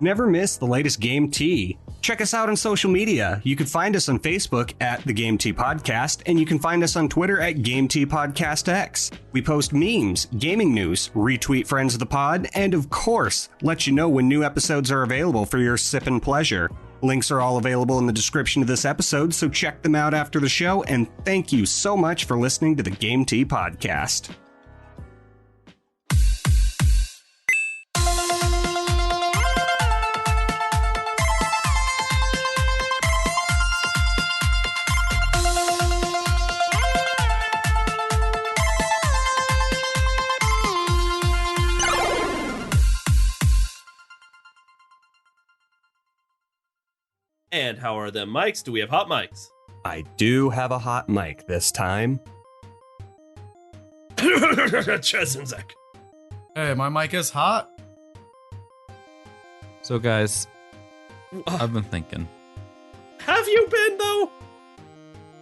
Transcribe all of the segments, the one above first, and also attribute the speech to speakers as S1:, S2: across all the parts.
S1: Never miss the latest Game Tea. Check us out on social media. You can find us on Facebook at The Game Tea Podcast, and you can find us on Twitter at Game Tea Podcast X. We post memes, gaming news, retweet friends of the pod, and of course, let you know when new episodes are available for your sippin' pleasure. Links are all available in the description of this episode, so check them out after the show, and thank you so much for listening to the Game Tea Podcast.
S2: And how are them mics? Do we have hot mics?
S1: I do have a hot mic this time.
S2: Chesinzek.
S3: Hey, my mic is hot.
S4: So guys, I've been thinking.
S2: Have you been, though?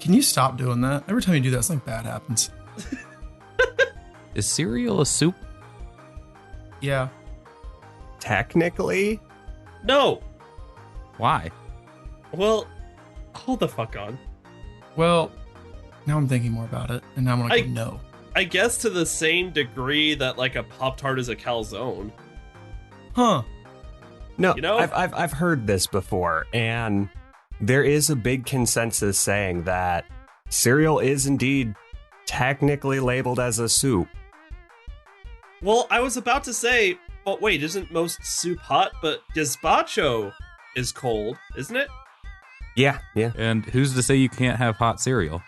S3: Can you stop doing that? Every time you do that, something bad happens.
S4: Is cereal a soup?
S3: Yeah.
S1: Technically?
S2: No.
S4: Why?
S2: Well, hold the fuck on.
S3: Well, now I'm thinking more about it, and now I'm gonna go no.
S2: I guess to the same degree that, like, a Pop-Tart is a calzone.
S3: Huh.
S1: No,
S2: You know?
S1: I've heard this before, and there is a big consensus saying that cereal is indeed technically labeled as a soup.
S2: Well, I was about to say, but wait, isn't most soup hot? But gazpacho is cold, isn't it?
S1: Yeah.
S4: And who's to say you can't have hot cereal?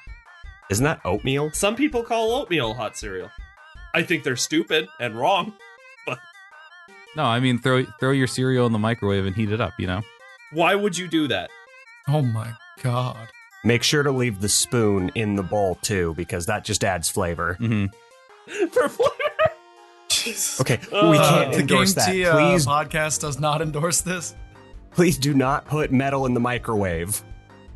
S1: Isn't that oatmeal?
S2: Some people call oatmeal hot cereal. I think they're stupid and wrong, but
S4: No, I mean throw your cereal in the microwave and heat it up, you know?
S2: why would you do that?
S3: Oh my god.
S1: Make sure to leave the spoon in the bowl too, because that just adds flavor.
S4: Mm-hmm.
S2: For flavor?
S3: Jesus.
S1: Okay, we can't
S3: The Game
S1: endorse that.
S3: Tea
S1: Please,
S3: podcast does not endorse this.
S1: please do not put metal in the microwave.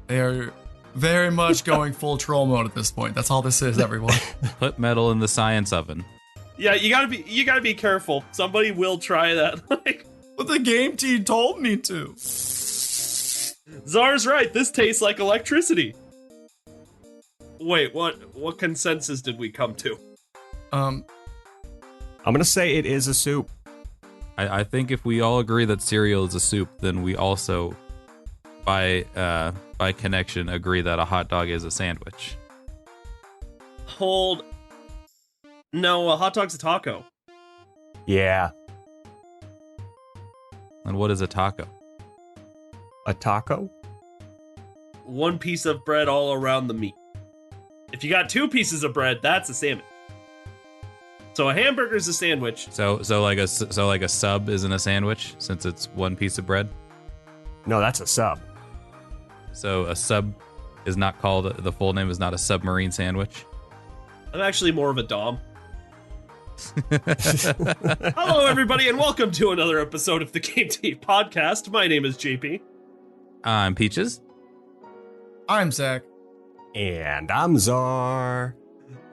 S3: They are very much going full troll mode at this point. That's all this is, everyone.
S4: Put metal in the science oven.
S2: Yeah, you gotta be careful. Somebody will try that. Like,
S3: But the Game Tea told me to.
S2: Czar's right. This tastes like electricity. Wait, what consensus did we come to?
S1: I'm gonna say it is a soup.
S4: I think if we all agree that cereal is a soup, then we also, by connection, agree that a hot dog is a sandwich.
S2: No, a hot dog's a taco.
S1: Yeah,
S4: And what is a taco?
S1: a taco?
S2: One piece of bread all around the meat. If you got two pieces of bread, that's a sandwich. So a hamburger's a sandwich.
S4: So like a sub isn't a sandwich since it's one piece of bread.
S1: No, that's a sub.
S4: So a sub is not called, the full name is not a submarine sandwich.
S2: I'm actually more of a dom. Hello, everybody, and welcome to another episode of the Game Tea Podcast. My name is JP.
S4: I'm Peaches.
S3: I'm Zach.
S1: And I'm Czar.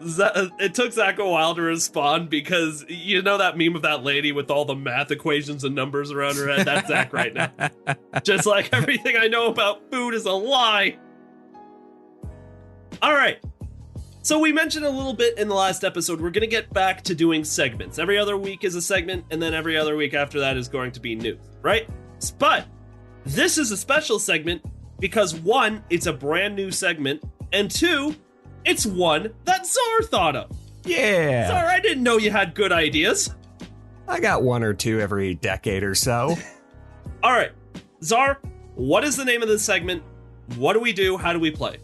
S2: It took Zach a while to respond because you know that meme of that lady with all the math equations and numbers around her head? That's Zach right now. Just like everything I know about food is a lie. All right. So we mentioned a little bit in the last episode, we're going to get back to doing segments. Every other week is a segment, and then every other week after that is going to be news, right? But this is a special segment because one, it's a brand new segment, and two, it's one that Czar thought of.
S1: Yeah.
S2: Czar, I didn't know you had good ideas.
S1: I got one or two every decade or so.
S2: All right, Czar, what is the name of this segment? What do we do? How do we play?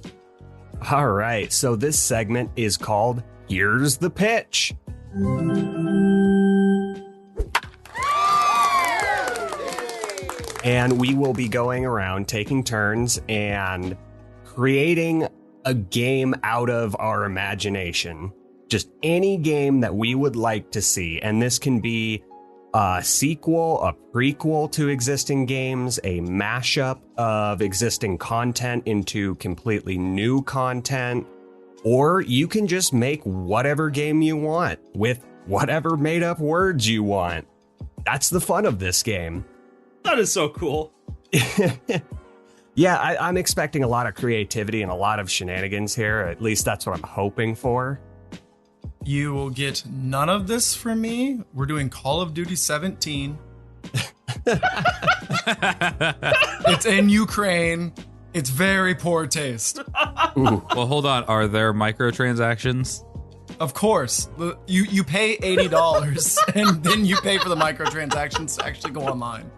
S1: All right, so this segment is called Here's the Pitch. And we will be going around taking turns and creating a game out of our imagination. Just any game that we would like to see. And this can be a sequel, a prequel to existing games, a mashup of existing content into completely new content, or you can just make whatever game you want with whatever made up words you want. That's the fun of this game.
S2: That is so cool.
S1: Yeah, I'm expecting a lot of creativity and a lot of shenanigans here. At least that's what I'm hoping for.
S3: You will get none of this from me. We're doing Call of Duty 17. It's in Ukraine. It's very poor taste.
S4: Well, hold on. Are there microtransactions?
S3: Of course. You pay $80 and then you pay for the microtransactions to actually go online.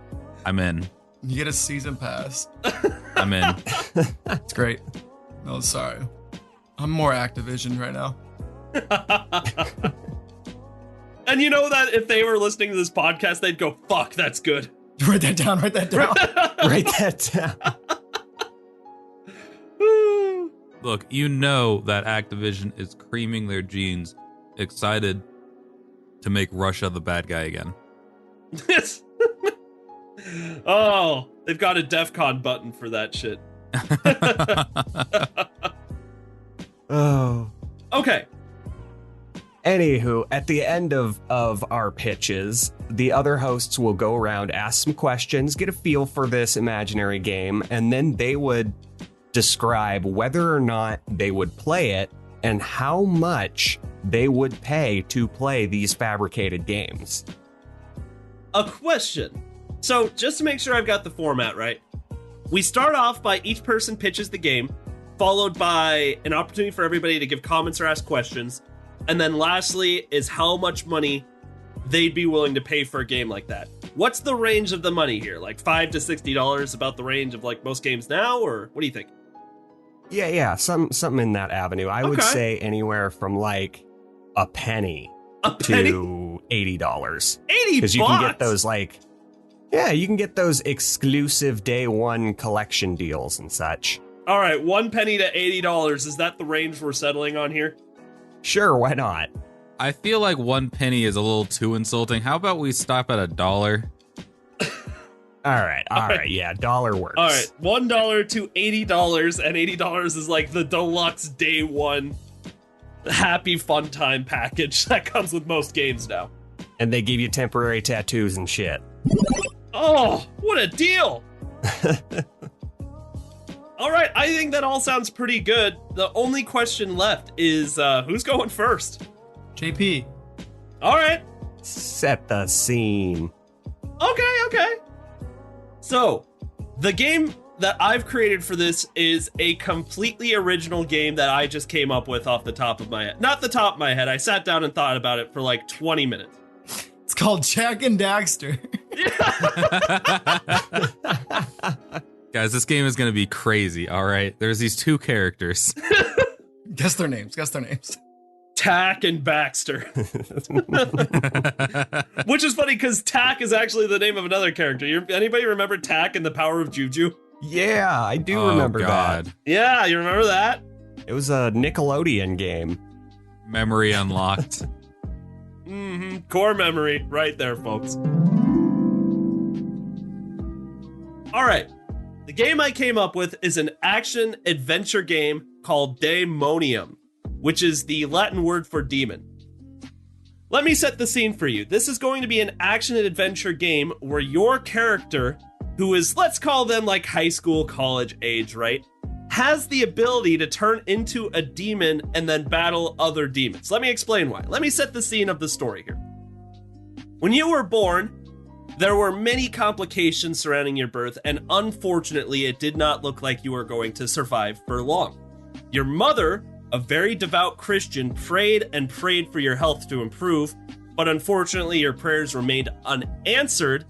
S4: I'm in.
S3: You get a season pass.
S4: I'm in.
S3: It's great. No, sorry. I'm more Activision right now.
S2: And you know that if they were listening to this podcast, they'd go, fuck, that's good.
S3: Write that down, write that down.
S1: Write that down.
S4: Look, you know that Activision is creaming their jeans, excited to make Russia the bad guy again.
S2: Oh, they've got a DEF CON button for that shit.
S1: Oh.
S2: Okay.
S1: Anywho, at the end of our pitches, the other hosts will go around, ask some questions, get a feel for this imaginary game, and then they would describe whether or not they would play it and how much they would pay to play these fabricated games.
S2: A question. So, just to make sure I've got the format right, we start off by each person pitches the game, followed by an opportunity for everybody to give comments or ask questions, and then lastly is how much money they'd be willing to pay for a game like that. What's the range of the money here? Like $5 to $60, about the range of like most games now, or what do you think?
S1: Yeah, something in that avenue. I would say anywhere from like a penny to $80.
S2: $80?
S1: Because you can get those you can get those exclusive day one collection deals and such.
S2: All right, 1 penny to $80. Is that the range we're settling on here?
S1: Sure, why not?
S4: I feel like 1 penny is a little too insulting. How about we stop at $1?
S1: All right, yeah, dollar works.
S2: All right, $1 to $80, and $80 is like the deluxe day one happy fun time package that comes with most games now.
S1: And they give you temporary tattoos and shit.
S2: Oh, what a deal! All right, I think that all sounds pretty good. The only question left is who's going first?
S3: JP.
S2: All right.
S1: Set the scene.
S2: Okay. So, the game that I've created for this is a completely original game that I just came up with off the top of my head. Not the top of my head. I sat down and thought about it for like 20 minutes.
S3: It's called Jack and Daxter.
S4: Guys, this game is going to be crazy, all right? There's these two characters.
S3: Guess their names.
S2: Tack and Baxter. Which is funny because Tack is actually the name of another character. Anybody remember Tack and the Power of Juju?
S1: Yeah, I do remember that.
S2: Yeah, you remember that?
S1: It was a Nickelodeon game.
S4: Memory unlocked.
S2: Core memory right there, folks. All right. The game I came up with is an action-adventure game called Daemonium, which is the Latin word for demon. Let me set the scene for you. This is going to be an action-adventure game where your character, who is, let's call them like high school, college age, right, has the ability to turn into a demon and then battle other demons. Let me explain why. Let me set the scene of the story here. When you were born, there were many complications surrounding your birth, and unfortunately, it did not look like you were going to survive for long. Your mother, a very devout Christian, prayed and prayed for your health to improve, but unfortunately, your prayers remained unanswered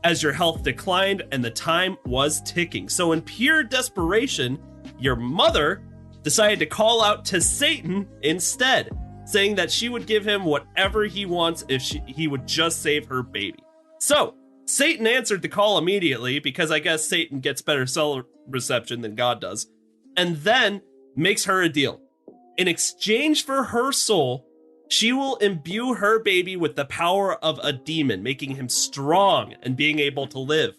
S2: as your health declined and the time was ticking. So in pure desperation, your mother decided to call out to Satan instead, saying that she would give him whatever he wants if he would just save her baby. So, Satan answered the call immediately, because I guess Satan gets better cell reception than God does, and then makes her a deal. In exchange for her soul, she will imbue her baby with the power of a demon, making him strong and being able to live,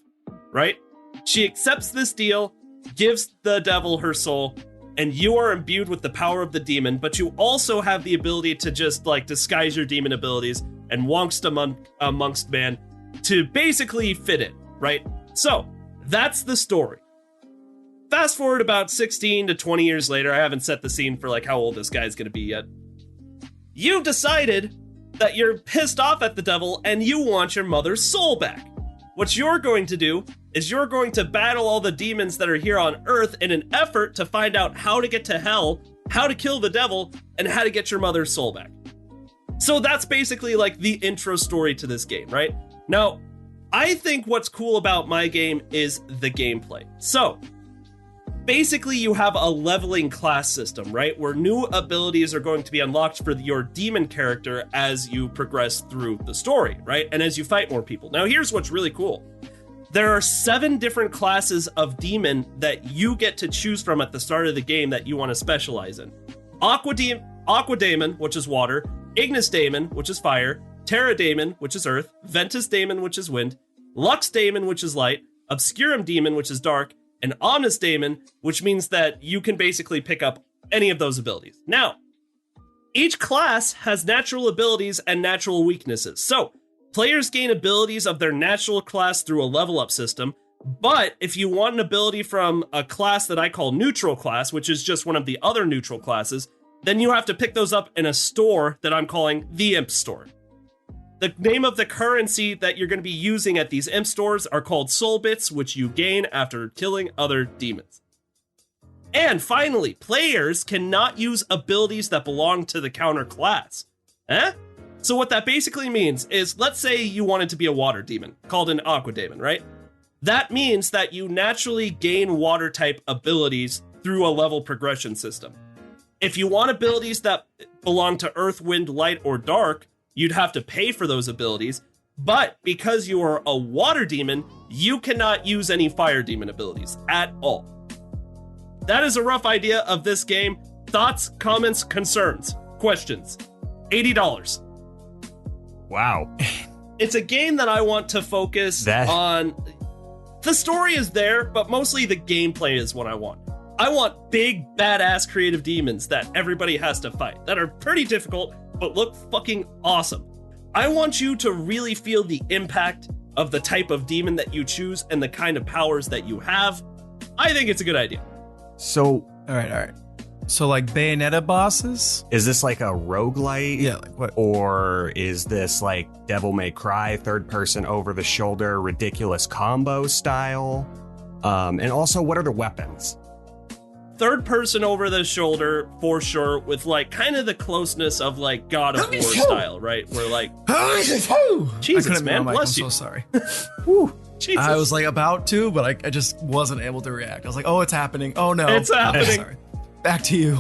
S2: right? She accepts this deal, gives the devil her soul, and you are imbued with the power of the demon, but you also have the ability to just like disguise your demon abilities and amongst man to basically fit in, right? So, that's the story. Fast forward about 16 to 20 years later, I haven't set the scene for like how old this guy's gonna be yet. You've decided that you're pissed off at the devil and you want your mother's soul back. What you're going to do is you're going to battle all the demons that are here on Earth in an effort to find out how to get to hell, how to kill the devil, and how to get your mother's soul back. So that's basically like the intro story to this game, right? Now, I think what's cool about my game is the gameplay. So, basically you have a leveling class system, right? Where new abilities are going to be unlocked for your demon character as you progress through the story, right? And as you fight more people. Now, here's what's really cool. There are 7 different classes of demon that you get to choose from at the start of the game that you want to specialize in. Aqua Daemon, which is water, Ignis Daemon, which is fire, Terra Daemon, which is earth, Ventus Daemon, which is wind, Lux Daemon, which is light, Obscurum Daemon, which is dark, and Omnis Daemon, which means that you can basically pick up any of those abilities. Now, each class has natural abilities and natural weaknesses. So, players gain abilities of their natural class through a level up system, but if you want an ability from a class that I call neutral class, which is just one of the other neutral classes, then you have to pick those up in a store that I'm calling the Imp Store. The name of the currency that you're going to be using at these Imp Stores are called Soul Bits, which you gain after killing other demons. And finally, players cannot use abilities that belong to the counter class. So what that basically means is, let's say you wanted to be a water demon, called an Aqua Daemon, right? That means that you naturally gain water type abilities through a level progression system. If you want abilities that belong to earth, wind, light, or dark, you'd have to pay for those abilities. But because you are a water demon, you cannot use any fire demon abilities at all. That is a rough idea of this game. Thoughts, comments, concerns, questions. $80.
S1: Wow.
S2: It's a game that I want to focus on. The story is there, but mostly the gameplay is what I want. I want big, badass creative demons that everybody has to fight, that are pretty difficult, but look fucking awesome. I want you to really feel the impact of the type of demon that you choose and the kind of powers that you have. I think it's a good idea.
S1: So,
S3: All right. So like Bayonetta bosses?
S1: is this like a roguelite?
S3: Yeah, like what?
S1: Or is this like Devil May Cry, third person over the shoulder, ridiculous combo style? And also, what are the weapons?
S2: Third person over the shoulder, for sure, with like kind of the closeness of like God of War style, right? Where like, Jesus, man, bless you.
S3: I'm so sorry.
S2: Whew, Jesus.
S3: I was like about to, but I just wasn't able to react. I was like, oh, it's happening. Oh no.
S2: It's happening.
S3: Sorry. Back to you.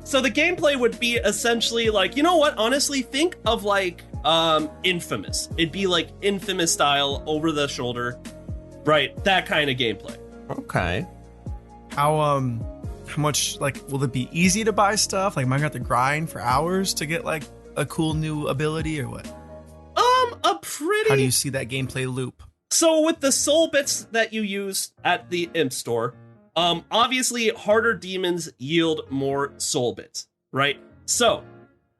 S2: So the gameplay would be essentially like, you know what? Honestly, think of like Infamous. It'd be like Infamous style, over the shoulder, right? That kind of gameplay.
S1: Okay.
S3: How much, like, will it be easy to buy stuff? Like, am I gonna have to grind for hours to get like a cool new ability or what?
S2: Pretty.
S3: How do you see that gameplay loop?
S2: So with the soul bits that you use at the Imp Store, obviously harder demons yield more soul bits, right? So,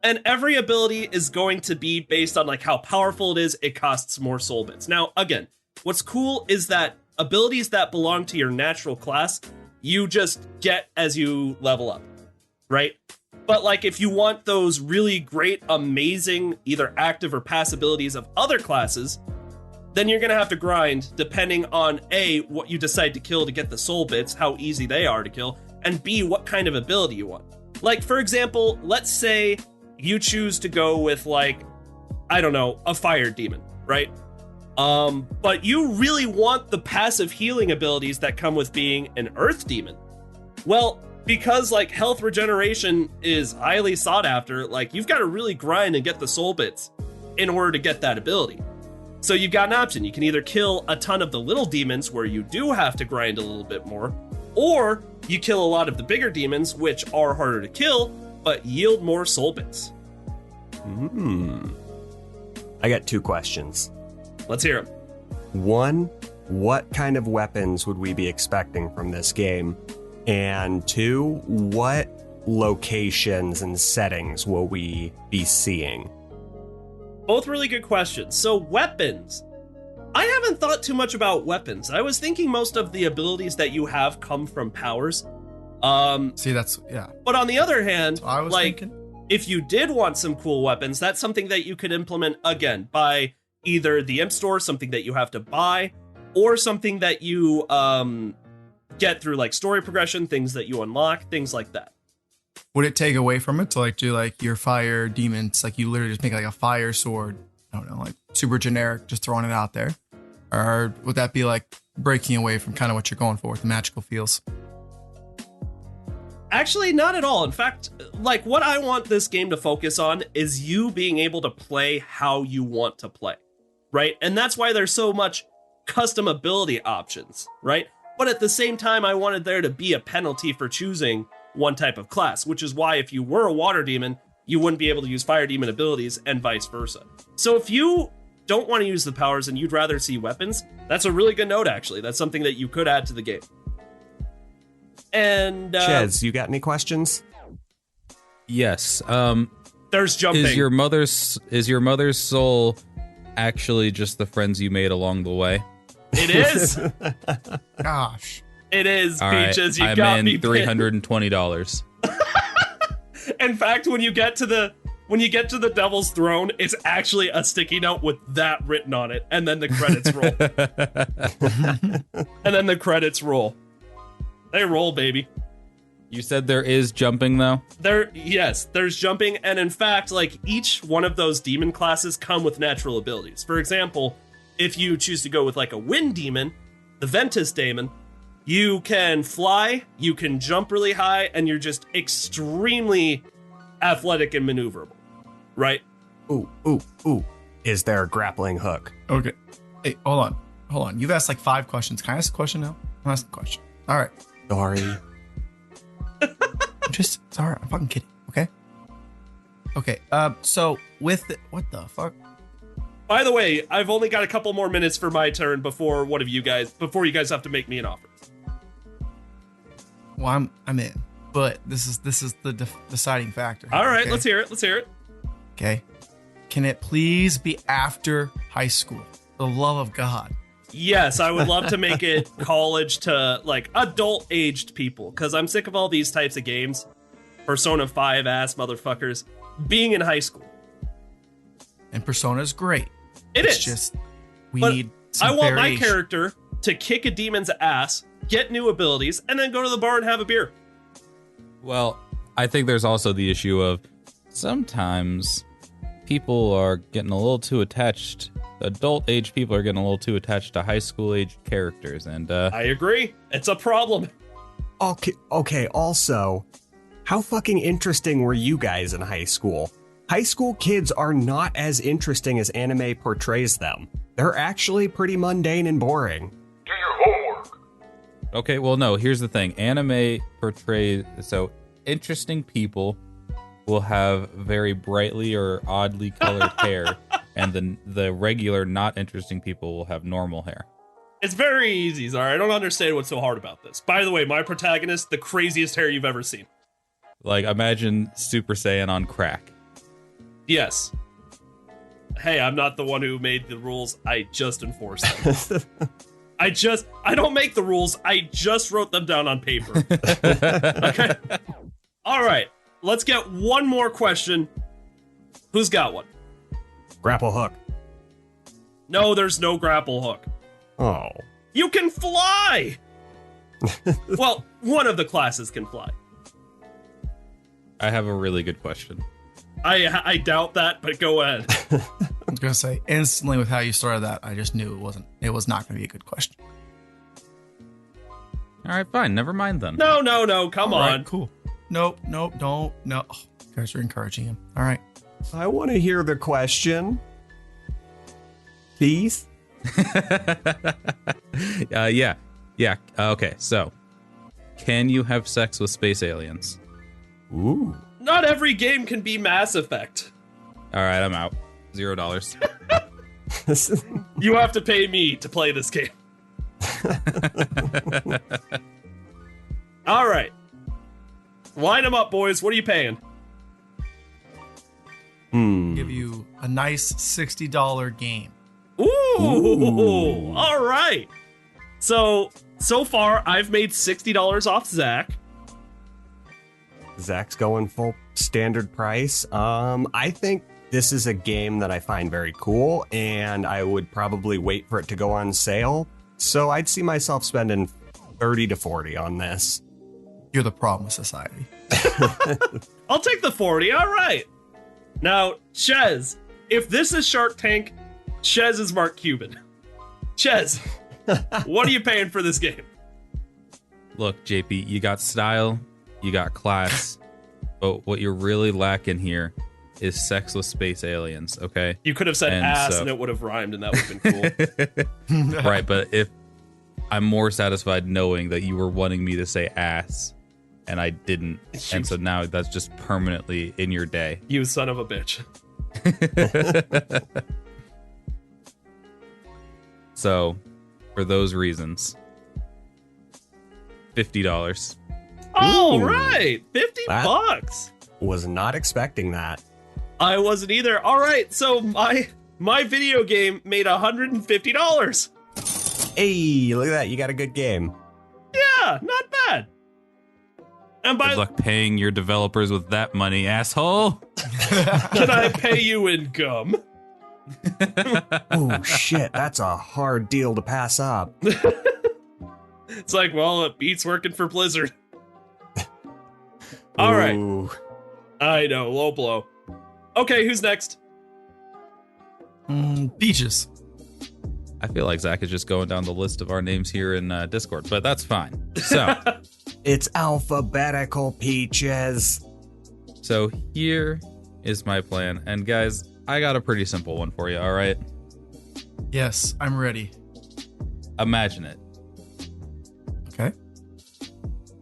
S2: and every ability is going to be based on like how powerful it is. It costs more soul bits. Now, again, what's cool is that abilities that belong to your natural class, you just get as you level up, right? But like if you want those really great, amazing, either active or passive abilities of other classes, then you're gonna have to grind depending on A, what you decide to kill to get the soul bits, how easy they are to kill, and B, what kind of ability you want. Like, for example, let's say you choose to go with like, I don't know, a fire demon, right? But you really want the passive healing abilities that come with being an earth demon. Well, because like health regeneration is highly sought after, like you've got to really grind and get the soul bits in order to get that ability. So you've got an option. You can either kill a ton of the little demons where you do have to grind a little bit more, or you kill a lot of the bigger demons, which are harder to kill, but yield more soul bits.
S1: I got 2 questions.
S2: Let's hear them.
S1: 1, what kind of weapons would we be expecting from this game? And 2, what locations and settings will we be seeing?
S2: Both really good questions. So weapons. I haven't thought too much about weapons. I was thinking most of the abilities that you have come from powers.
S3: See, that's yeah.
S2: But on the other hand,
S3: I was
S2: like,
S3: thinking.
S2: if you did want some cool weapons, that's something that you could implement again by either the Imp Store, something that you have to buy, or something that you get through like story progression, things that you unlock, things like that.
S3: Would it take away from it to like do like your fire demons? Like you literally just make like a fire sword. I don't know, like super generic, just throwing it out there. Or would that be like breaking away from kind of what you're going for with the magical feels?
S2: Actually, not at all. In fact, like what I want this game to focus on is you being able to play how you want to play, right? And that's why there's so much custom ability options, right? But at the same time, I wanted there to be a penalty for choosing one type of class, which is why if you were a water demon, you wouldn't be able to use fire demon abilities and vice versa. So if you don't want to use the powers and you'd rather see weapons, that's a really good note, actually. That's something that you could add to the game. And
S1: Chez, you got any questions?
S4: Yes.
S2: There's jumping.
S4: Is your mother's soul actually just the friends you made along the way?
S2: It is.
S3: Gosh.
S2: It is,
S4: All right,
S2: Peaches. You
S4: I'm
S2: got
S4: in
S2: me.
S4: $320.
S2: In fact, when you get to the Devil's Throne, it's actually a sticky note with that written on it, and then the credits roll. And then the credits roll. They roll, baby.
S4: You said there is jumping though?
S2: Yes, there's jumping, and in fact, like each one of those demon classes come with natural abilities. For example, if you choose to go with like a wind demon, the Ventus demon, you can fly, you can jump really high, and you're just extremely athletic and maneuverable, right?
S1: Ooh. Is there a grappling hook?
S3: Okay. Hey, hold on. You've asked like 5 questions. Can I ask a question now? I'm asking a question. All right.
S1: Sorry.
S3: Sorry. I'm fucking kidding. Okay. Okay. So with what the fuck?
S2: By the way, I've only got a couple more minutes for my turn before you guys have to make me an offer.
S3: Well, I'm in, but this is the deciding factor.
S2: All right,
S3: okay?
S2: Let's hear it.
S3: Okay. Can it please be after high school? For the love of God.
S2: Yes, I would love to make it college to like adult-aged people, because I'm sick of all these types of games, Persona 5 ass motherfuckers, being in high school.
S3: And Persona's great.
S2: It's
S3: just we
S2: but
S3: need some
S2: I want
S3: variation.
S2: my character to kick a demon's ass, get new abilities, and then go to the bar and have a beer.
S4: Well, I think there's also the issue of sometimes people are getting a little too attached. Adult age people are getting a little too attached to high school age characters, and
S2: I agree. It's a problem.
S1: Okay, also, how fucking interesting were you guys in high school? High school kids are not as interesting as anime portrays them. They're actually pretty mundane and boring.
S5: Do your homework.
S4: okay, well, no. Here's the thing: anime portrays so interesting people will have very brightly or oddly colored hair, and the regular, not interesting people will have normal hair.
S2: It's very easy, Zara. I don't understand what's so hard about this. By the way, my protagonist, the craziest hair you've ever seen.
S4: Like, imagine Super Saiyan on crack.
S2: Yes. Hey, I'm not the one who made the rules. I just enforce them. I don't make the rules. I just wrote them down on paper. Okay. All right. Let's get one more question. Who's got one?
S1: Grapple hook.
S2: No, there's no grapple hook.
S1: Oh.
S2: You can fly! Well, one of the classes can fly.
S4: I have a really good question.
S2: I doubt that, but go ahead.
S3: I was gonna say instantly with how you started that, I just knew it was not gonna be a good question.
S4: All right, fine. Never mind then.
S2: No, come
S3: All
S2: on.
S3: right, cool. Nope, don't. No. Oh, you guys are encouraging him. All right.
S1: I want to hear the question. Please?
S4: Yeah. Okay, so can you have sex with space aliens?
S1: Ooh.
S2: Not every game can be Mass Effect.
S4: All right, I'm out. $0.
S2: You have to pay me to play this game. All right. Line them up, boys. What are you paying?
S3: Give you a nice $60 game.
S2: Ooh. All right. So far, I've made $60 off Zach.
S1: Zach's going full standard price. I think this is a game that I find very cool, and I would probably wait for it to go on sale. So I'd see myself spending 30 to 40 on this.
S3: You're the problem with society.
S2: I'll take the 40. All right. Now, Chez, if this is Shark Tank, Chez is Mark Cuban. Chez, what are you paying for this game?
S4: Look, JP, you got style, you got class, but what you're really lacking here is sexless space aliens, okay?
S2: You could have said ass and it would have rhymed and that would have been cool.
S4: Right, but if I'm more satisfied knowing that you were wanting me to say ass and I didn't, and so now that's just permanently in your day.
S2: You son of a bitch.
S4: So, for those reasons, $50.
S2: All right, $50.
S1: Was not expecting that.
S2: I wasn't either. All right, so my video game made $150.
S1: Hey, look at that. You got a good game.
S2: Yeah, not bad. And
S4: Good luck paying your developers with that money, asshole.
S2: Can I pay you in gum?
S1: Oh, shit. That's a hard deal to pass up.
S2: It's like, well, it beats working for Blizzard. All right.
S1: Ooh.
S2: I know, low blow. Okay, who's next?
S3: Beaches.
S4: I feel like Zach is just going down the list of our names here in Discord, but that's fine. So,
S1: It's alphabetical, Peaches.
S4: so here is my plan. And guys, I got a pretty simple one for you, all right?
S3: Yes, I'm ready.
S4: Imagine it.
S3: Okay.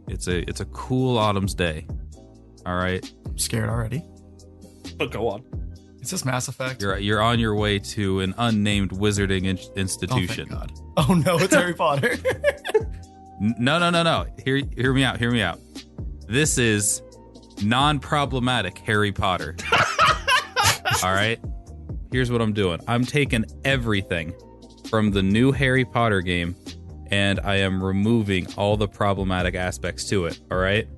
S4: It's a cool autumn's day. All right?
S3: I'm scared already.
S2: But go on.
S3: Is this Mass Effect?
S4: You're on your way to an unnamed wizarding institution.
S3: Oh, thank God. Oh no, it's Harry Potter.
S4: No. Hear me out. This is non-problematic Harry Potter. All right? Here's what I'm doing. I'm taking everything from the new Harry Potter game and I am removing all the problematic aspects to it, all right?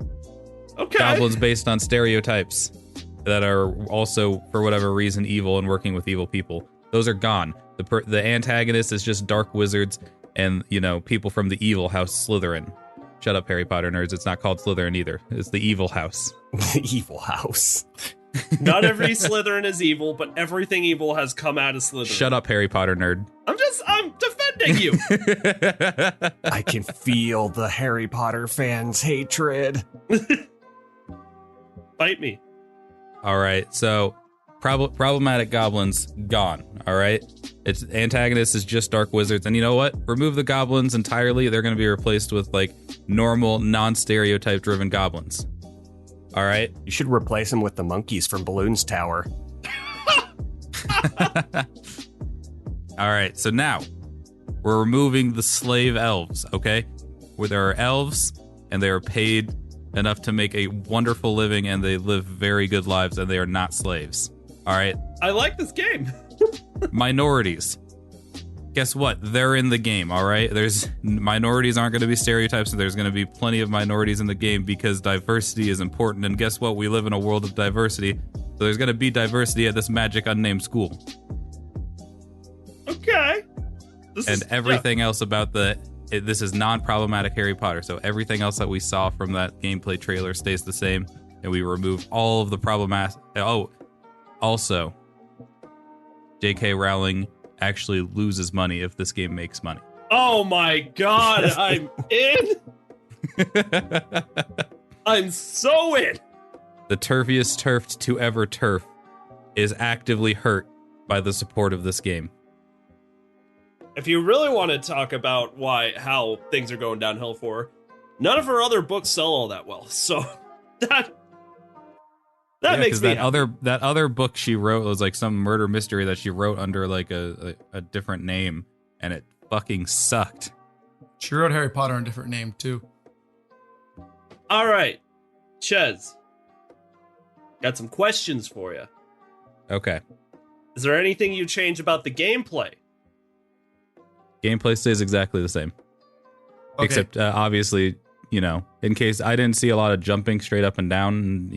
S2: Okay.
S4: Goblins based on stereotypes that are also, for whatever reason, evil and working with evil people. Those are gone. The antagonist is just dark wizards and, people from the evil house Slytherin. Shut up, Harry Potter nerds. It's not called Slytherin either. It's the evil house.
S1: The evil house.
S2: Not every Slytherin is evil, but everything evil has come out of Slytherin.
S4: Shut up, Harry Potter nerd.
S2: I'm defending you.
S1: I can feel the Harry Potter fans' hatred.
S2: Bite me.
S4: All right, so problematic goblins gone. All right, its antagonist is just dark wizards, and you know what? Remove the goblins entirely. They're going to be replaced with like normal, non-stereotype driven goblins. All right,
S1: You should replace him with the monkeys from Balloon's Tower.
S4: all right. So now we're removing the slave elves. Okay, where there are elves and they are paid enough to make a wonderful living and they live very good lives and they are not slaves. All right.
S2: I like this game.
S4: Minorities. Guess what? They're in the game, all right? Minorities aren't going to be stereotypes, and there's going to be plenty of minorities in the game because diversity is important. And guess what? We live in a world of diversity, so there's going to be diversity at this magic unnamed school.
S2: Okay.
S4: Everything else about this is non-problematic Harry Potter, so everything else that we saw from that gameplay trailer stays the same, and we remove all of the problematic... Oh, also, J.K. Rowling actually loses money if this game makes money.
S2: Oh my God, I'm in. I'm so in.
S4: The turfiest turfed to ever turf is actively hurt by the support of this game.
S2: If you really want to talk about how things are going downhill for her, none of her other books sell all that well. So that makes me happy.
S4: That other book she wrote was like some murder mystery that she wrote under like a different name, and it fucking sucked.
S3: She wrote Harry Potter in a different name too.
S2: All right, Chez, got some questions for you.
S4: Okay.
S2: Is there anything you change about the gameplay?
S4: Gameplay stays exactly the same.
S3: Okay.
S4: Except, obviously, in case I didn't see a lot of jumping straight up and down,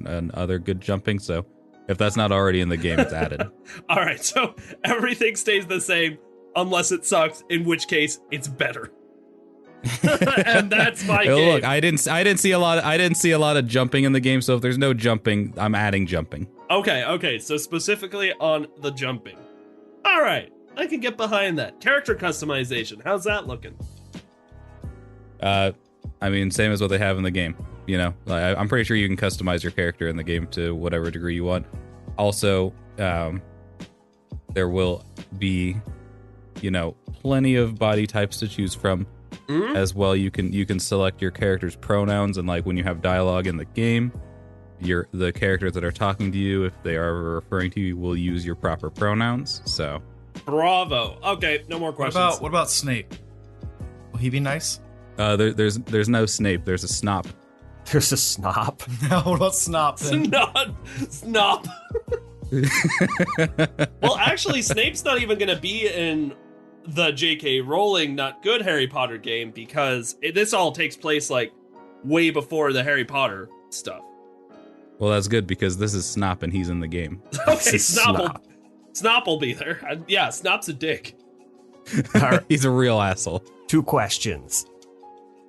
S4: and other good jumping. So if that's not already in the game, it's added.
S2: All right, so everything stays the same unless it sucks, in which case it's better. And that's my game.
S4: Look, I didn't see a lot of jumping in the game. So if there's no jumping, I'm adding jumping.
S2: Okay, so specifically on the jumping. All right, I can get behind that. Character customization, how's that looking?
S4: Same as what they have in the game. I'm pretty sure you can customize your character in the game to whatever degree you want. Also, there will be, plenty of body types to choose from. As well. You can select your character's pronouns, and like when you have dialogue in the game, the characters that are talking to you, if they are referring to you, will use your proper pronouns. So,
S2: bravo. Okay, no more questions.
S3: What about Snape? Will he be nice?
S4: There's no Snape. There's a Snop.
S1: There's a Snop.
S3: What about Snop then?
S2: Snop. Well, actually, Snape's not even going to be in the J.K. Rowling Not Good Harry Potter game, because this all takes place like way before the Harry Potter stuff.
S4: Well, that's good, because this is Snop and he's in the game.
S2: Okay, Snop will be there. Yeah, Snop's a dick.
S4: He's a real asshole.
S1: 2 questions.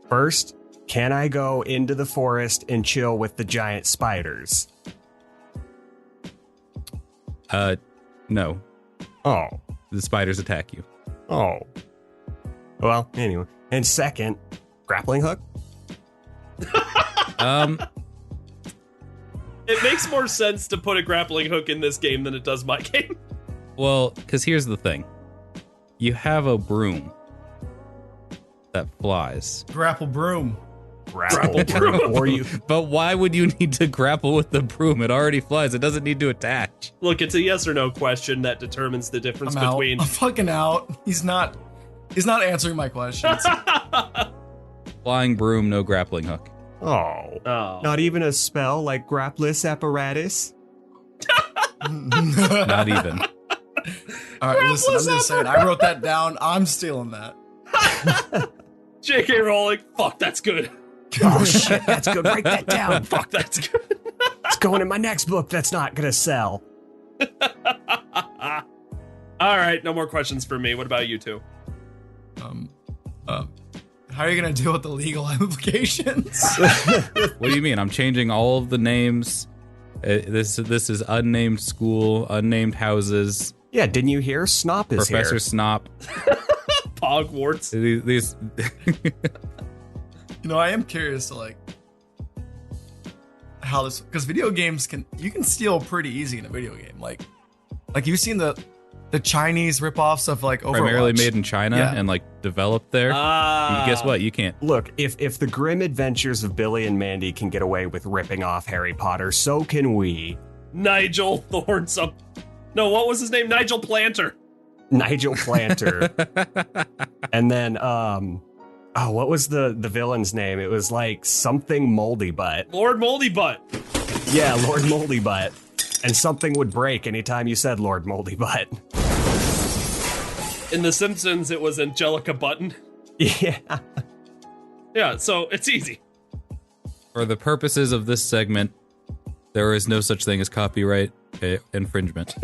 S1: First, can I go into the forest and chill with the giant spiders?
S4: No.
S1: Oh.
S4: The spiders attack you.
S1: Oh. Well, anyway. And second, grappling hook?
S2: It makes more sense to put a grappling hook in this game than it does my game.
S4: Well, because here's the thing. You have a broom that flies.
S3: Grapple-Broom.
S1: Grapple-Broom. Or you...
S4: But why would you need to grapple with the broom? It already flies. It doesn't need to attach.
S2: Look, it's a yes or no question that determines the difference between...
S3: I'm fucking out. He's not answering my questions.
S4: Flying broom, no grappling hook.
S1: Oh. Not even a spell like Grappless Apparatus?
S4: Not even.
S3: All right, listen, I'm just saying. I wrote that down. I'm stealing that.
S2: J.K. Rowling, fuck, that's good.
S1: Oh, shit, that's good. Write that down.
S2: Fuck, that's good.
S1: It's going in my next book that's not going to sell.
S2: All right, no more questions for me. What about you two?
S3: How are you going to deal with the legal implications?
S4: What do you mean? I'm changing all of the names. This is unnamed school, unnamed houses.
S1: Yeah, didn't you hear? Snop is
S4: Professor
S1: here.
S4: Snop.
S2: Hogwarts.
S4: These
S3: I am curious to how this, because video games you can steal pretty easy in a video game. Like you've seen the Chinese ripoffs of Overwatch.
S4: Primarily made in China and developed there. Guess what? You can't.
S1: Look, if the grim adventures of Billy and Mandy can get away with ripping off Harry Potter, so can we.
S2: Nigel Thornsup. No, what was his name? Nigel Planter.
S1: Nigel Planter. And then, what was the villain's name? It was something Moldy Butt.
S2: Lord Moldy Butt.
S1: Yeah, Lord Moldy Butt. And something would break anytime you said Lord Moldy Butt.
S2: In The Simpsons, it was Angelica Button.
S1: Yeah.
S2: Yeah, so it's easy.
S4: For the purposes of this segment, there is no such thing as copyright infringement.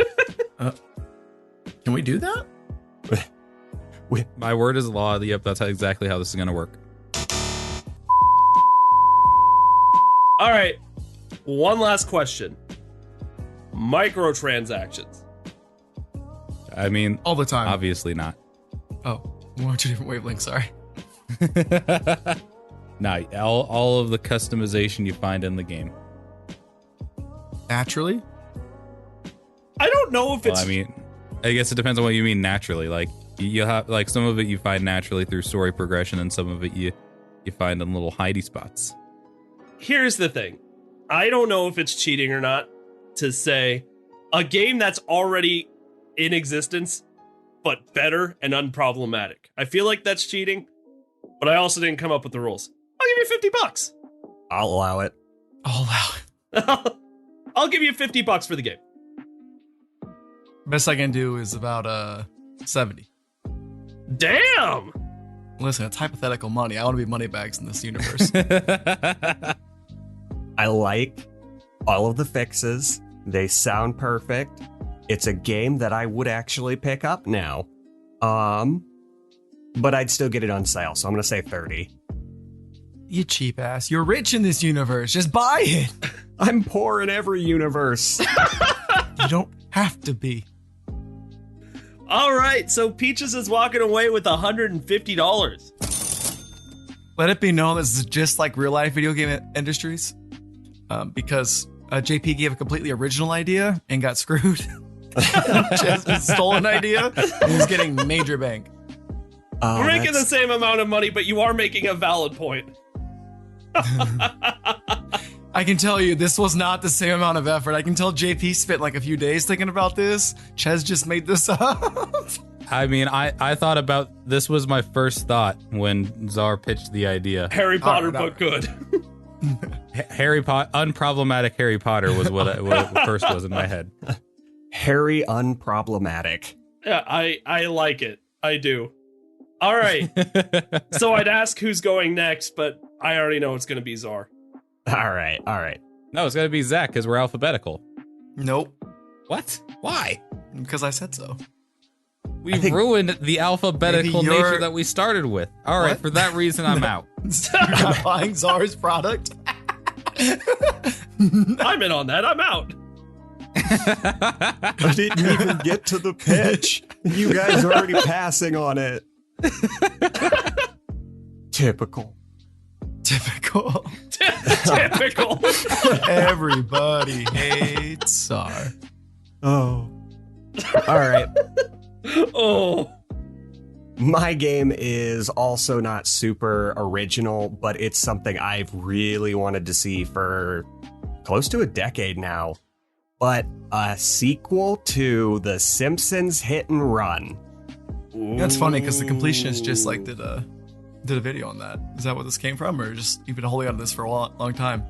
S3: Can we do that?
S4: My word is law. Yep, that's exactly how this is going to work.
S2: All right, one last question. Microtransactions.
S4: I mean,
S3: all the time.
S4: Obviously not.
S3: Oh, one or two different wavelengths. Sorry.
S4: Nah, all of the customization you find in the game.
S3: Naturally?
S2: I don't know if it's...
S4: Well, I mean, I guess it depends on what you mean naturally. You'll have some of it you find naturally through story progression, and some of it you find in little hidey spots.
S2: Here's the thing. I don't know if it's cheating or not to say a game that's already in existence, but better and unproblematic. I feel like that's cheating, but I also didn't come up with the rules. I'll give you $50.
S1: I'll allow it.
S2: I'll give you $50 for the game.
S3: Best I can do is about 70.
S2: Damn!
S3: Listen, it's hypothetical money. I want to be moneybags in this universe.
S1: I like all of the fixes. They sound perfect. It's a game that I would actually pick up now. But I'd still get it on sale, so I'm going to say 30.
S3: You cheap ass. You're rich in this universe. Just buy it.
S1: I'm poor in every universe.
S3: You don't have to be.
S2: All right, so Peaches is walking away with $150.
S3: Let it be known this is just like real life video game industries, because JP gave a completely original idea and got screwed. Just a stolen idea, and he's getting major bank.
S2: We're making the same amount of money, but you are making a valid point.
S3: I can tell you, this was not the same amount of effort. I can tell JP spent like a few days thinking about this. Ches just made this up.
S4: I mean, I thought about this was my first thought when Czar pitched the idea.
S2: Harry Potter, but good.
S4: Harry Potter, unproblematic Harry Potter was what first was in my head.
S1: Harry unproblematic.
S2: Yeah, I like it. I do. All right. So I'd ask who's going next, but I already know it's going to be Czar.
S1: All right.
S4: No, it's got to be Zach because we're alphabetical.
S3: Nope.
S4: What? Why?
S3: Because I said so.
S4: We ruined the alphabetical
S3: maybe
S4: nature that we started with. All right,
S3: What?
S4: for that reason, I'm out.
S3: You're not buying Czar's product?
S2: I'm in on that. I'm out.
S1: I didn't even get to the pitch. You guys are already passing on it. Typical.
S3: Typical.
S2: Typical.
S3: Everybody hates Czar.
S1: Oh. All right.
S2: Oh.
S1: My game is also not super original, but it's something I've really wanted to see for close to a decade now. But a sequel to The Simpsons Hit and Run.
S3: That's funny because the completionist just like did a video on that. Is that what this came from, or just you've been holding on to this for a long time?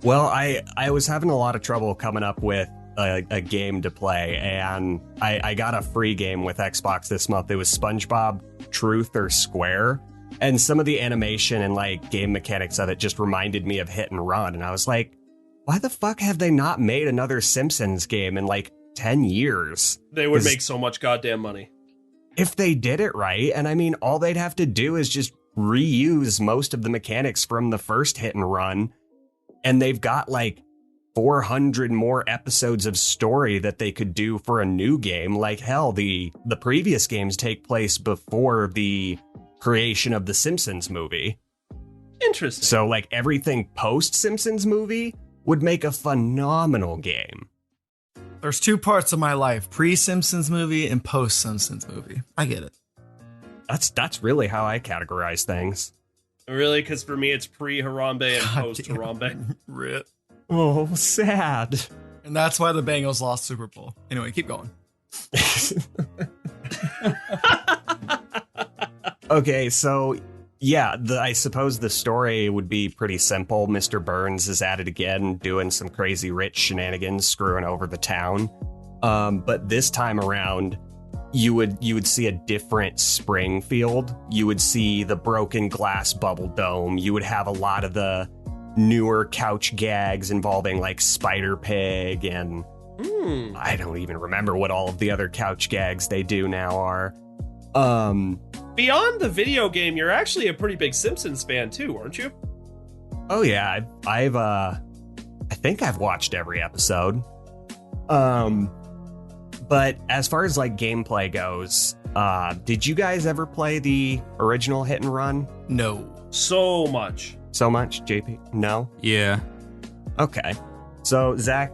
S1: Well, I was having a lot of trouble coming up with a game to play, and I got a free game with Xbox this month. It was SpongeBob Truth or Square, and some of the animation and like game mechanics of it just reminded me of Hit and Run, and I was like, why the fuck have they not made another Simpsons game in like 10 years?
S2: They would make so much goddamn money.
S1: If they did it right, and I mean, all they'd have to do is just reuse most of the mechanics from the first Hit and Run, and they've got like 400 more episodes of story that they could do for a new game. Like hell, the previous games take place before the creation of the Simpsons movie.
S2: Interesting.
S1: So like everything post Simpsons movie would make a phenomenal game.
S3: There's two parts of my life: pre-Simpsons movie and post-Simpsons movie. I get it.
S1: That's really how I categorize things.
S2: Really? Because for me, it's pre-Harambe and
S3: God
S2: post-Harambe.
S3: Rip.
S1: Oh, sad.
S3: And that's why the Bengals lost Super Bowl. Anyway, keep going.
S1: Okay, so yeah, I suppose the story would be pretty simple. Mr. Burns is at it again, doing some crazy rich shenanigans, screwing over the town. But this time around, you would see a different Springfield. You would see the broken glass bubble dome. You would have a lot of the newer couch gags involving like Spider Pig and I don't even remember what all of the other couch gags they do now are.
S2: Beyond the video game, you're actually a pretty big Simpsons fan too, aren't you?
S1: Oh yeah, I think I've watched every episode. But as far as like gameplay goes, did you guys ever play the original Hit and Run?
S3: No.
S2: So much.
S1: So much, JP? No?
S4: Yeah.
S1: Okay. So Zach,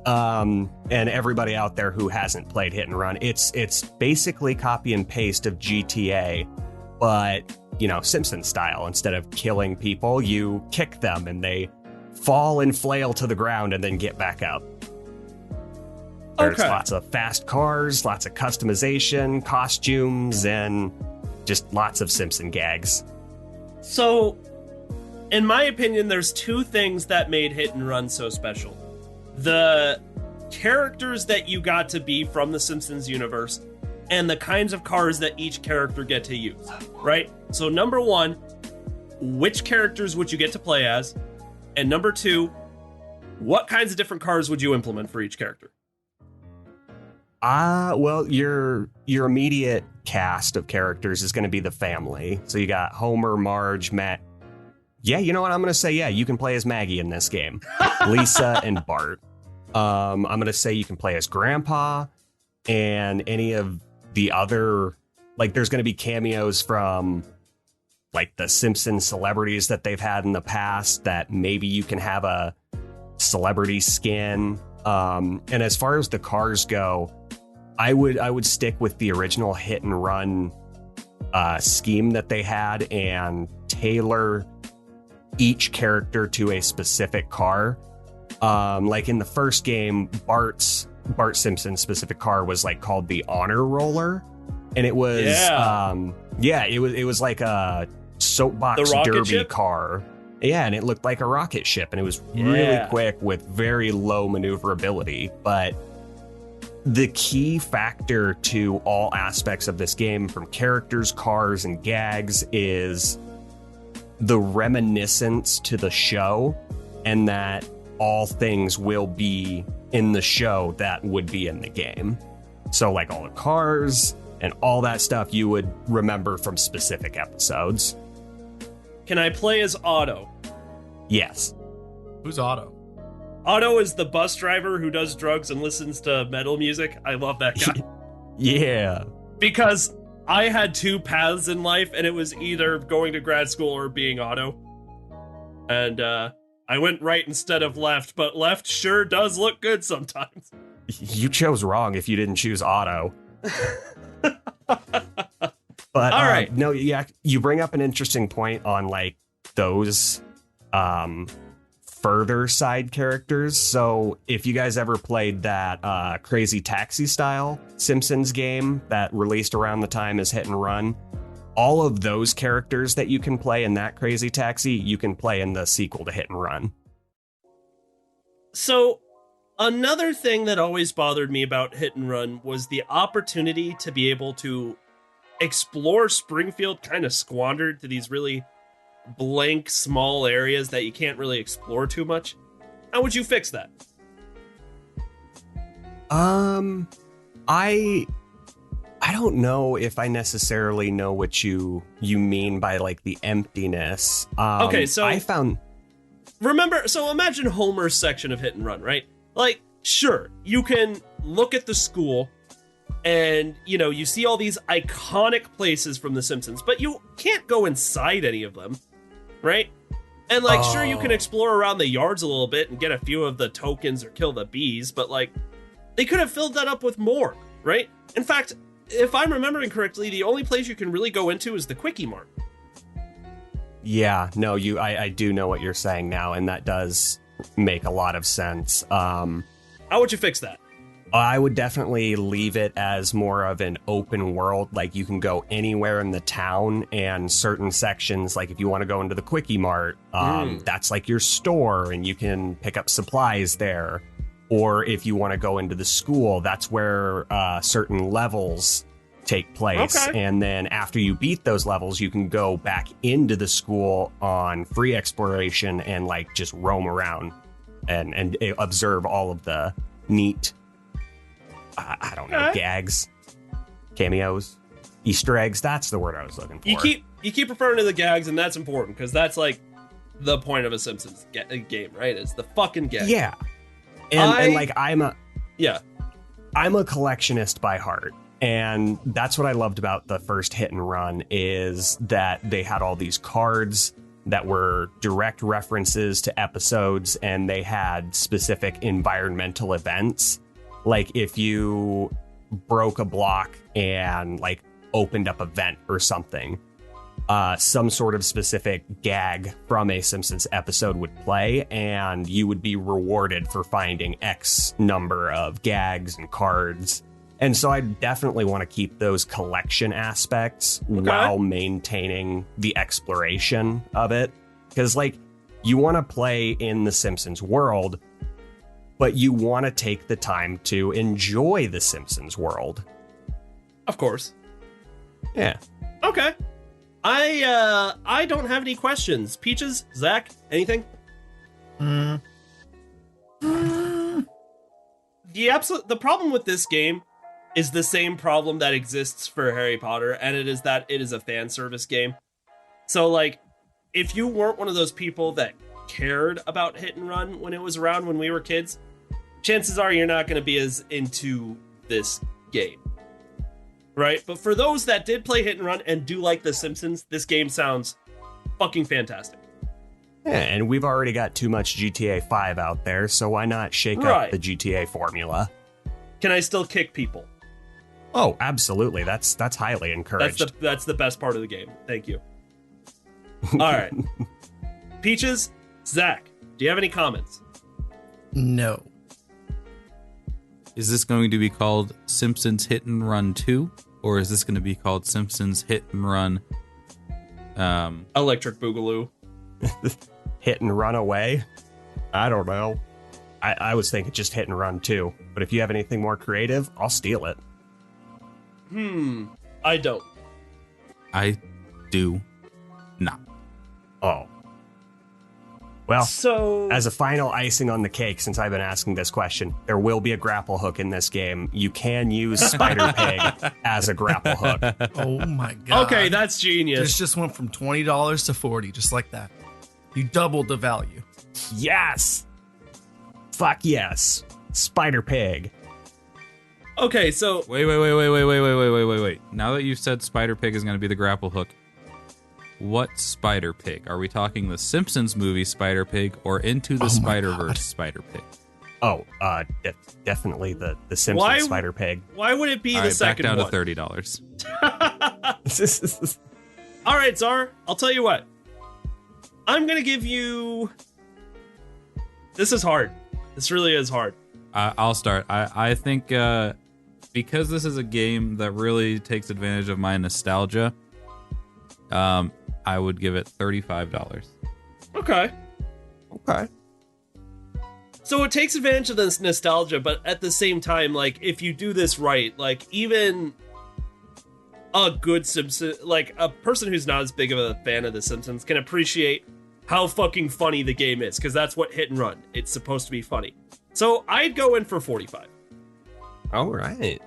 S1: and everybody out there who hasn't played Hit and Run, it's basically copy and paste of GTA, but you know, Simpson style. Instead of killing people, you kick them and they fall and flail to the ground and then get back up. There's lots of fast cars, lots of customization, costumes, and just lots of Simpson gags.
S2: So, in my opinion, there's two things that made Hit and Run so special. The characters that you got to be from the Simpsons universe, and the kinds of cars that each character get to use, right? So number one, which characters would you get to play as? And number two, what kinds of different cars would you implement for each character?
S1: Well, your immediate cast of characters is going to be the family. So you got Homer, Marge, Matt. Yeah, you know what? I'm going to say, yeah, you can play as Maggie in this game. Lisa and Bart. I'm going to say you can play as Grandpa and any of the other, like, there's going to be cameos from, like, the Simpsons celebrities that they've had in the past that maybe you can have a celebrity skin. And as far as the cars go, I would stick with the original hit and run scheme that they had and tailor each character to a specific car. Like in the first game, Bart Simpson's specific car was like called the Honor Roller, and it was it was like a soapbox derby ship car. Yeah, and it looked like a rocket ship, and it was really quick with very low maneuverability. But the key factor to all aspects of this game, from characters, cars, and gags, is the reminiscence to the show, and that all things will be in the show that would be in the game. So like all the cars and all that stuff you would remember from specific episodes.
S2: Can I play as Otto?
S1: Yes.
S3: Who's Otto?
S2: Otto is the bus driver who does drugs and listens to metal music. I love that guy.
S1: Yeah.
S2: Because I had two paths in life, and it was either going to grad school or being Otto. And I went right instead of left, but left sure does look good sometimes.
S1: You chose wrong if you didn't choose Otto. But
S2: all right.
S1: No, yeah, you bring up an interesting point on like those further side characters. So if you guys ever played that Crazy Taxi style Simpsons game that released around the time as Hit and Run, all of those characters that you can play in that Crazy Taxi, you can play in the sequel to Hit and Run.
S2: So another thing that always bothered me about Hit and Run was the opportunity to be able to explore Springfield kind of squandered to these really blank small areas that you can't really explore too much. How would you fix that?
S1: I don't know if I necessarily know what you mean by like the emptiness.
S2: Okay, so
S1: I found.
S2: Remember, so imagine Homer's section of Hit and Run, right? Like, sure, you can look at the school and, you know, you see all these iconic places from The Simpsons, but you can't go inside any of them, right? And, like, sure, you can explore around the yards a little bit and get a few of the tokens or kill the bees, but, like, they could have filled that up with more, right? In fact, if I'm remembering correctly, the only place you can really go into is the Quickie Mart.
S1: Yeah, no, I do know what you're saying now, and that does make a lot of sense.
S2: How would you fix that?
S1: I would definitely leave it as more of an open world. Like, you can go anywhere in the town, and certain sections, like if you want to go into the Quickie Mart, that's like your store, and you can pick up supplies there. Or if you want to go into the school, that's where certain levels take place. Okay. And then after you beat those levels, you can go back into the school on free exploration and like just roam around and observe all of the neat, I don't know, gags, cameos, Easter eggs. That's the word I was looking for.
S2: You keep referring to the gags, and that's important because that's like the point of a Simpsons game, right? It's the fucking gag.
S1: Yeah. And like I'm a collectionist by heart. And that's what I loved about the first Hit and Run, is that they had all these cards that were direct references to episodes, and they had specific environmental events. Like if you broke a block and like opened up a vent or something, some sort of specific gag from a Simpsons episode would play, and you would be rewarded for finding X number of gags and cards. And so I definitely want to keep those collection aspects while maintaining the exploration of it. Because, like, you want to play in the Simpsons world, but you want to take the time to enjoy the Simpsons world.
S2: Of course.
S1: Yeah.
S2: Okay. I don't have any questions. Peaches, Zach, anything? The problem with this game is the same problem that exists for Harry Potter, and it is that it is a fan service game. So, like, if you weren't one of those people that cared about hit and run when it was around when we were kids, chances are you're not going to be as into this game. Right? But for those that did play hit and run and do like The Simpsons, this game sounds fucking fantastic.
S1: Yeah, and we've already got too much GTA 5 out there, so why not shake up the GTA formula?
S2: Can I still kick people?
S1: Oh, absolutely. That's highly encouraged.
S2: That's the best part of the game. Thank you. All right. Peaches, Zach, do you have any comments?
S3: No.
S4: Is this going to be called Simpsons Hit and Run 2? Or is this going to be called Simpsons Hit and Run...
S2: Electric Boogaloo.
S1: Hit and Run Away? I don't know. I was thinking just Hit and Run 2. But if you have anything more creative, I'll steal it.
S2: I don't.
S4: I do not.
S1: Oh. Well,
S2: so
S1: as a final icing on the cake, since I've been asking this question, there will be a grapple hook in this game. You can use Spider Pig as a grapple hook.
S3: Oh my god.
S2: Okay, that's genius.
S3: This just went from $20 to $40, just like that. You doubled the value.
S1: Yes! Fuck yes. Spider Pig.
S2: Okay, so
S4: Wait. Now that you've said Spider Pig is going to be the grapple hook, what Spider Pig? Are we talking the Simpsons movie Spider Pig or Into the Spider-Verse Spider Pig?
S1: Oh, definitely the Simpsons Spider Pig.
S2: Why would it be
S4: All
S2: the
S4: right,
S2: second
S4: back down
S2: one?
S4: to $30.
S2: All right, Czar, I'll tell you what. I'm going to give you... This is hard. This really is hard.
S4: I'll start. I think because this is a game that really takes advantage of my nostalgia, I would give it $35.
S2: Okay.
S1: Okay.
S2: So it takes advantage of this nostalgia, but at the same time, like, if you do this right, like, even a good Simpson, like, a person who's not as big of a fan of The Simpsons can appreciate how fucking funny the game is, because that's what hit and run. It's supposed to be funny. So I'd go in for 45.
S1: All right.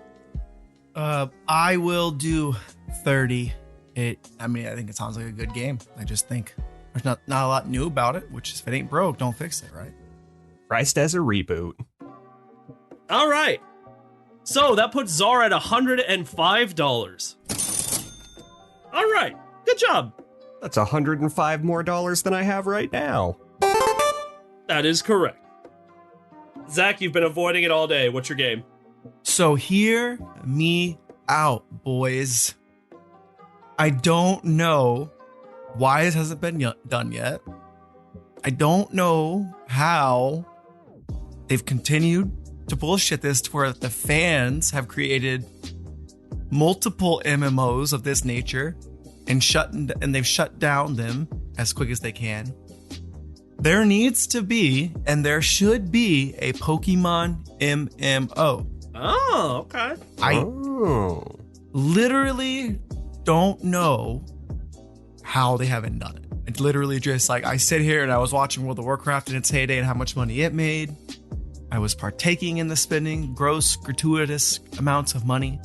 S3: I will do 30. I think it sounds like a good game. I just think there's not a lot new about it, which is, if it ain't broke, don't fix it, right?
S1: Priced as a reboot.
S2: All right. So that puts Czar at $105. All right. Good job.
S1: That's $105 more than I have right now.
S2: That is correct. Zach, you've been avoiding it all day. What's your game?
S3: So hear me out, boys. I don't know why this hasn't been done yet. I don't know how they've continued to bullshit this to where the fans have created multiple MMOs of this nature and they've shut down them as quick as they can. There needs to be, and there should be, a Pokemon MMO.
S2: Oh, okay.
S3: I literally don't know how they haven't done it. It's literally just like, I sit here and I was watching World of Warcraft in its heyday and how much money it made. I was partaking in the spending gross, gratuitous amounts of money.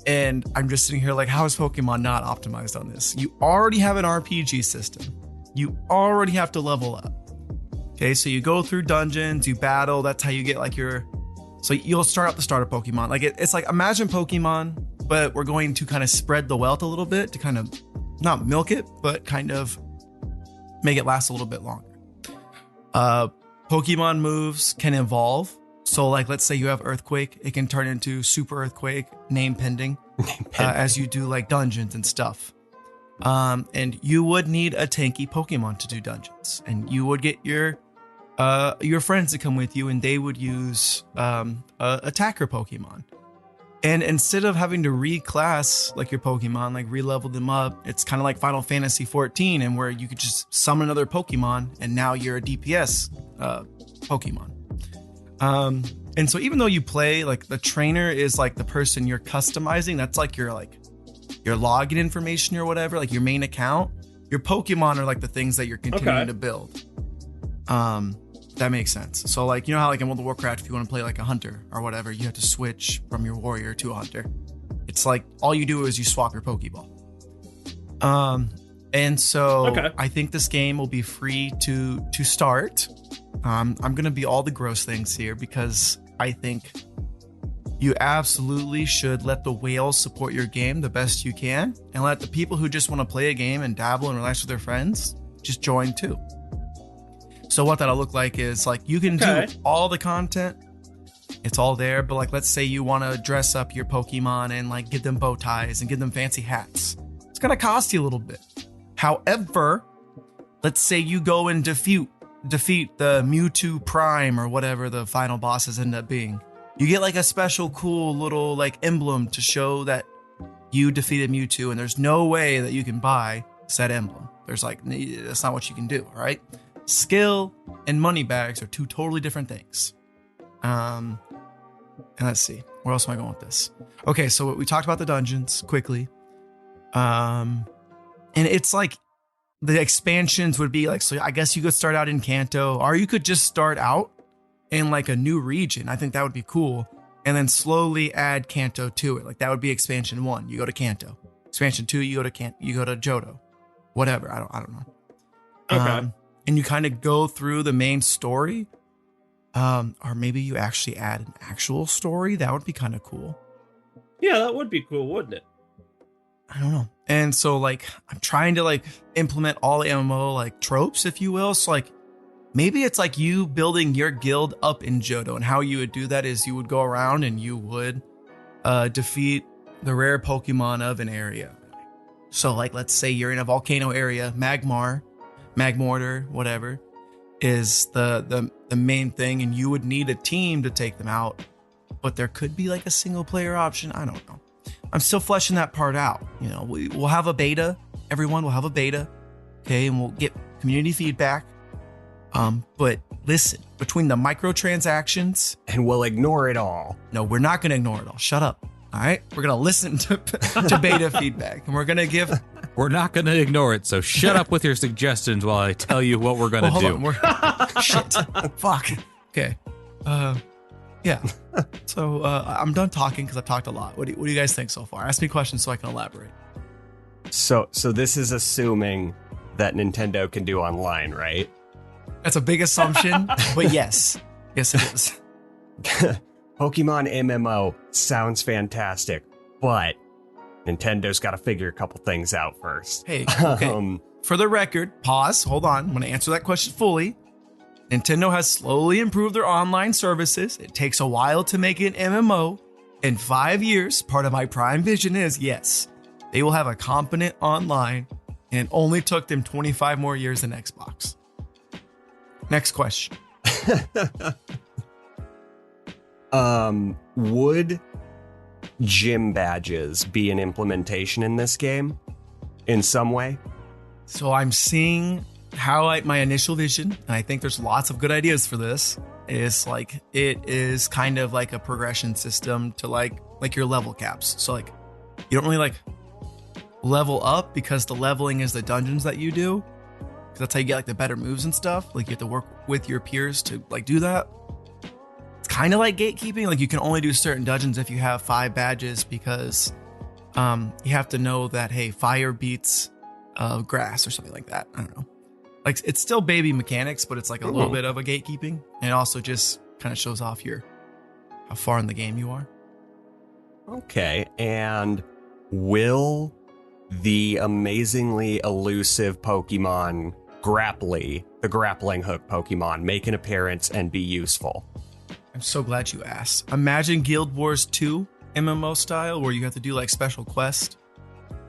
S3: And I'm just sitting here like, how is Pokemon not optimized on this? You already have an RPG system. You already have to level up. Okay, so you go through dungeons, you battle. That's how you get like so you'll start out the starter Pokemon. Like it's like, imagine Pokemon, but we're going to kind of spread the wealth a little bit to kind of not milk it, but kind of make it last a little bit longer. Pokemon moves can evolve. So like, let's say you have Earthquake, it can turn into Super Earthquake, name pending, as you do like dungeons and stuff. And you would need a tanky Pokemon to do dungeons, and you would get your friends to come with you, and they would use attacker Pokemon. And instead of having to reclass like your Pokemon, like re-level them up, it's kind of like Final Fantasy 14, and where you could just summon another Pokemon, and now you're a DPS Pokemon. And so even though you play, like the trainer is like the person you're customizing, that's like your login information or whatever, like your main account. Your Pokemon are like the things that you're continuing to build. That makes sense. So like, you know how like in World of Warcraft, if you want to play like a hunter or whatever, you have to switch from your warrior to a hunter. It's like all you do is you swap your Pokeball. And so I think this game will be free to start. I'm going to be all the gross things here because I think you absolutely should let the whales support your game the best you can and let the people who just want to play a game and dabble and relax with their friends just join too. So what that'll look like is like you can do all the content. It's all there. But like, let's say you want to dress up your Pokemon and like give them bow ties and give them fancy hats. It's going to cost you a little bit. However, let's say you go and defeat the Mewtwo Prime or whatever the final bosses end up being. You get like a special cool little like emblem to show that you defeated Mewtwo, and there's no way that you can buy said emblem. There's like, that's not what you can do, all right? Skill and money bags are two totally different things. And let's see, where else am I going with this? Okay, so we talked about the dungeons quickly. And it's like the expansions would be like, so I guess you could start out in Kanto, or you could just start out in like a new region. I think that would be cool. And then slowly add Kanto to it. Like that would be expansion 1. You go to Kanto. Expansion 2, you go to Johto. Whatever. I don't know.
S2: Okay.
S3: And you kind of go through the main story. Or maybe you actually add an actual story. That would be kind of cool.
S2: Yeah, that would be cool, wouldn't it?
S3: I don't know. And so like I'm trying to like implement all the MMO like tropes, if you will. So like maybe it's like you building your guild up in Johto, and how you would do that is you would go around and you would defeat the rare Pokemon of an area. So like let's say you're in a volcano area, Magmortar, whatever, is the main thing, and you would need a team to take them out. But there could be like a single player option. I don't know. I'm still fleshing that part out. You know, we'll have a beta. Everyone will have a beta. Okay, and we'll get community feedback. But listen, between the microtransactions,
S1: and we'll ignore it all.
S3: No, we're not going to ignore it all. Shut up. All right, we're going to listen to beta feedback, and we're going to give.
S4: We're not going to ignore it. So shut up with your suggestions while I tell you what we're going to do.
S3: Shit. Fuck. Okay. Yeah. So I'm done talking because I've talked a lot. What do you guys think so far? Ask me questions so I can elaborate.
S1: So this is assuming that Nintendo can do online, right?
S3: That's a big assumption, but yes. Yes, it is.
S1: Pokemon MMO sounds fantastic, but Nintendo's got to figure a couple things out first.
S3: Hey, okay. For the record, pause, hold on. I'm going to answer that question fully. Nintendo has slowly improved their online services. It takes a while to make an MMO. In 5 years, part of my prime vision is, yes, they will have a competent online, and it only took them 25 more years than Xbox. Next question.
S1: Would gym badges be an implementation in this game in some way?
S3: So I'm seeing how my initial vision, and I think there's lots of good ideas for this, is like it is kind of like a progression system to like your level caps. So like you don't really like level up because the leveling is the dungeons that you do, because that's how you get like the better moves and stuff. Like you have to work with your peers to like do that. It's kind of like gatekeeping. Like you can only do certain dungeons if you have 5 badges, because you have to know that, hey, fire beats grass or something like that. I don't know. Like it's still baby mechanics, but it's like a little bit of a gatekeeping, and it also just kind of shows off how far in the game you are.
S1: Okay, and will the amazingly elusive Pokemon the grappling hook Pokemon, make an appearance and be useful?
S3: I'm so glad you asked. Imagine Guild Wars 2 MMO style, where you have to do like special quests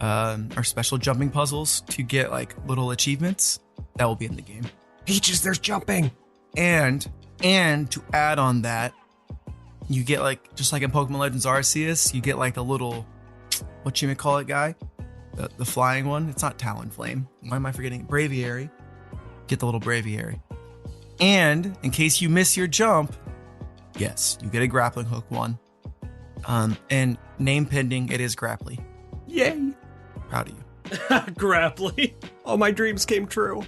S3: or special jumping puzzles to get like little achievements. That will be in the game.
S1: Peaches, there's jumping.
S3: And to add on that, you get like, just like in Pokemon Legends Arceus, you get like the little, whatchamacallit guy, the flying one. It's not Talonflame. Why am I forgetting? Braviary. Get the little Braviary. And in case you miss your jump, Yes, you get a grappling hook one. And name pending, it is Grapply.
S1: Yay!
S3: Proud of you.
S2: Grapply.
S1: All my dreams came true.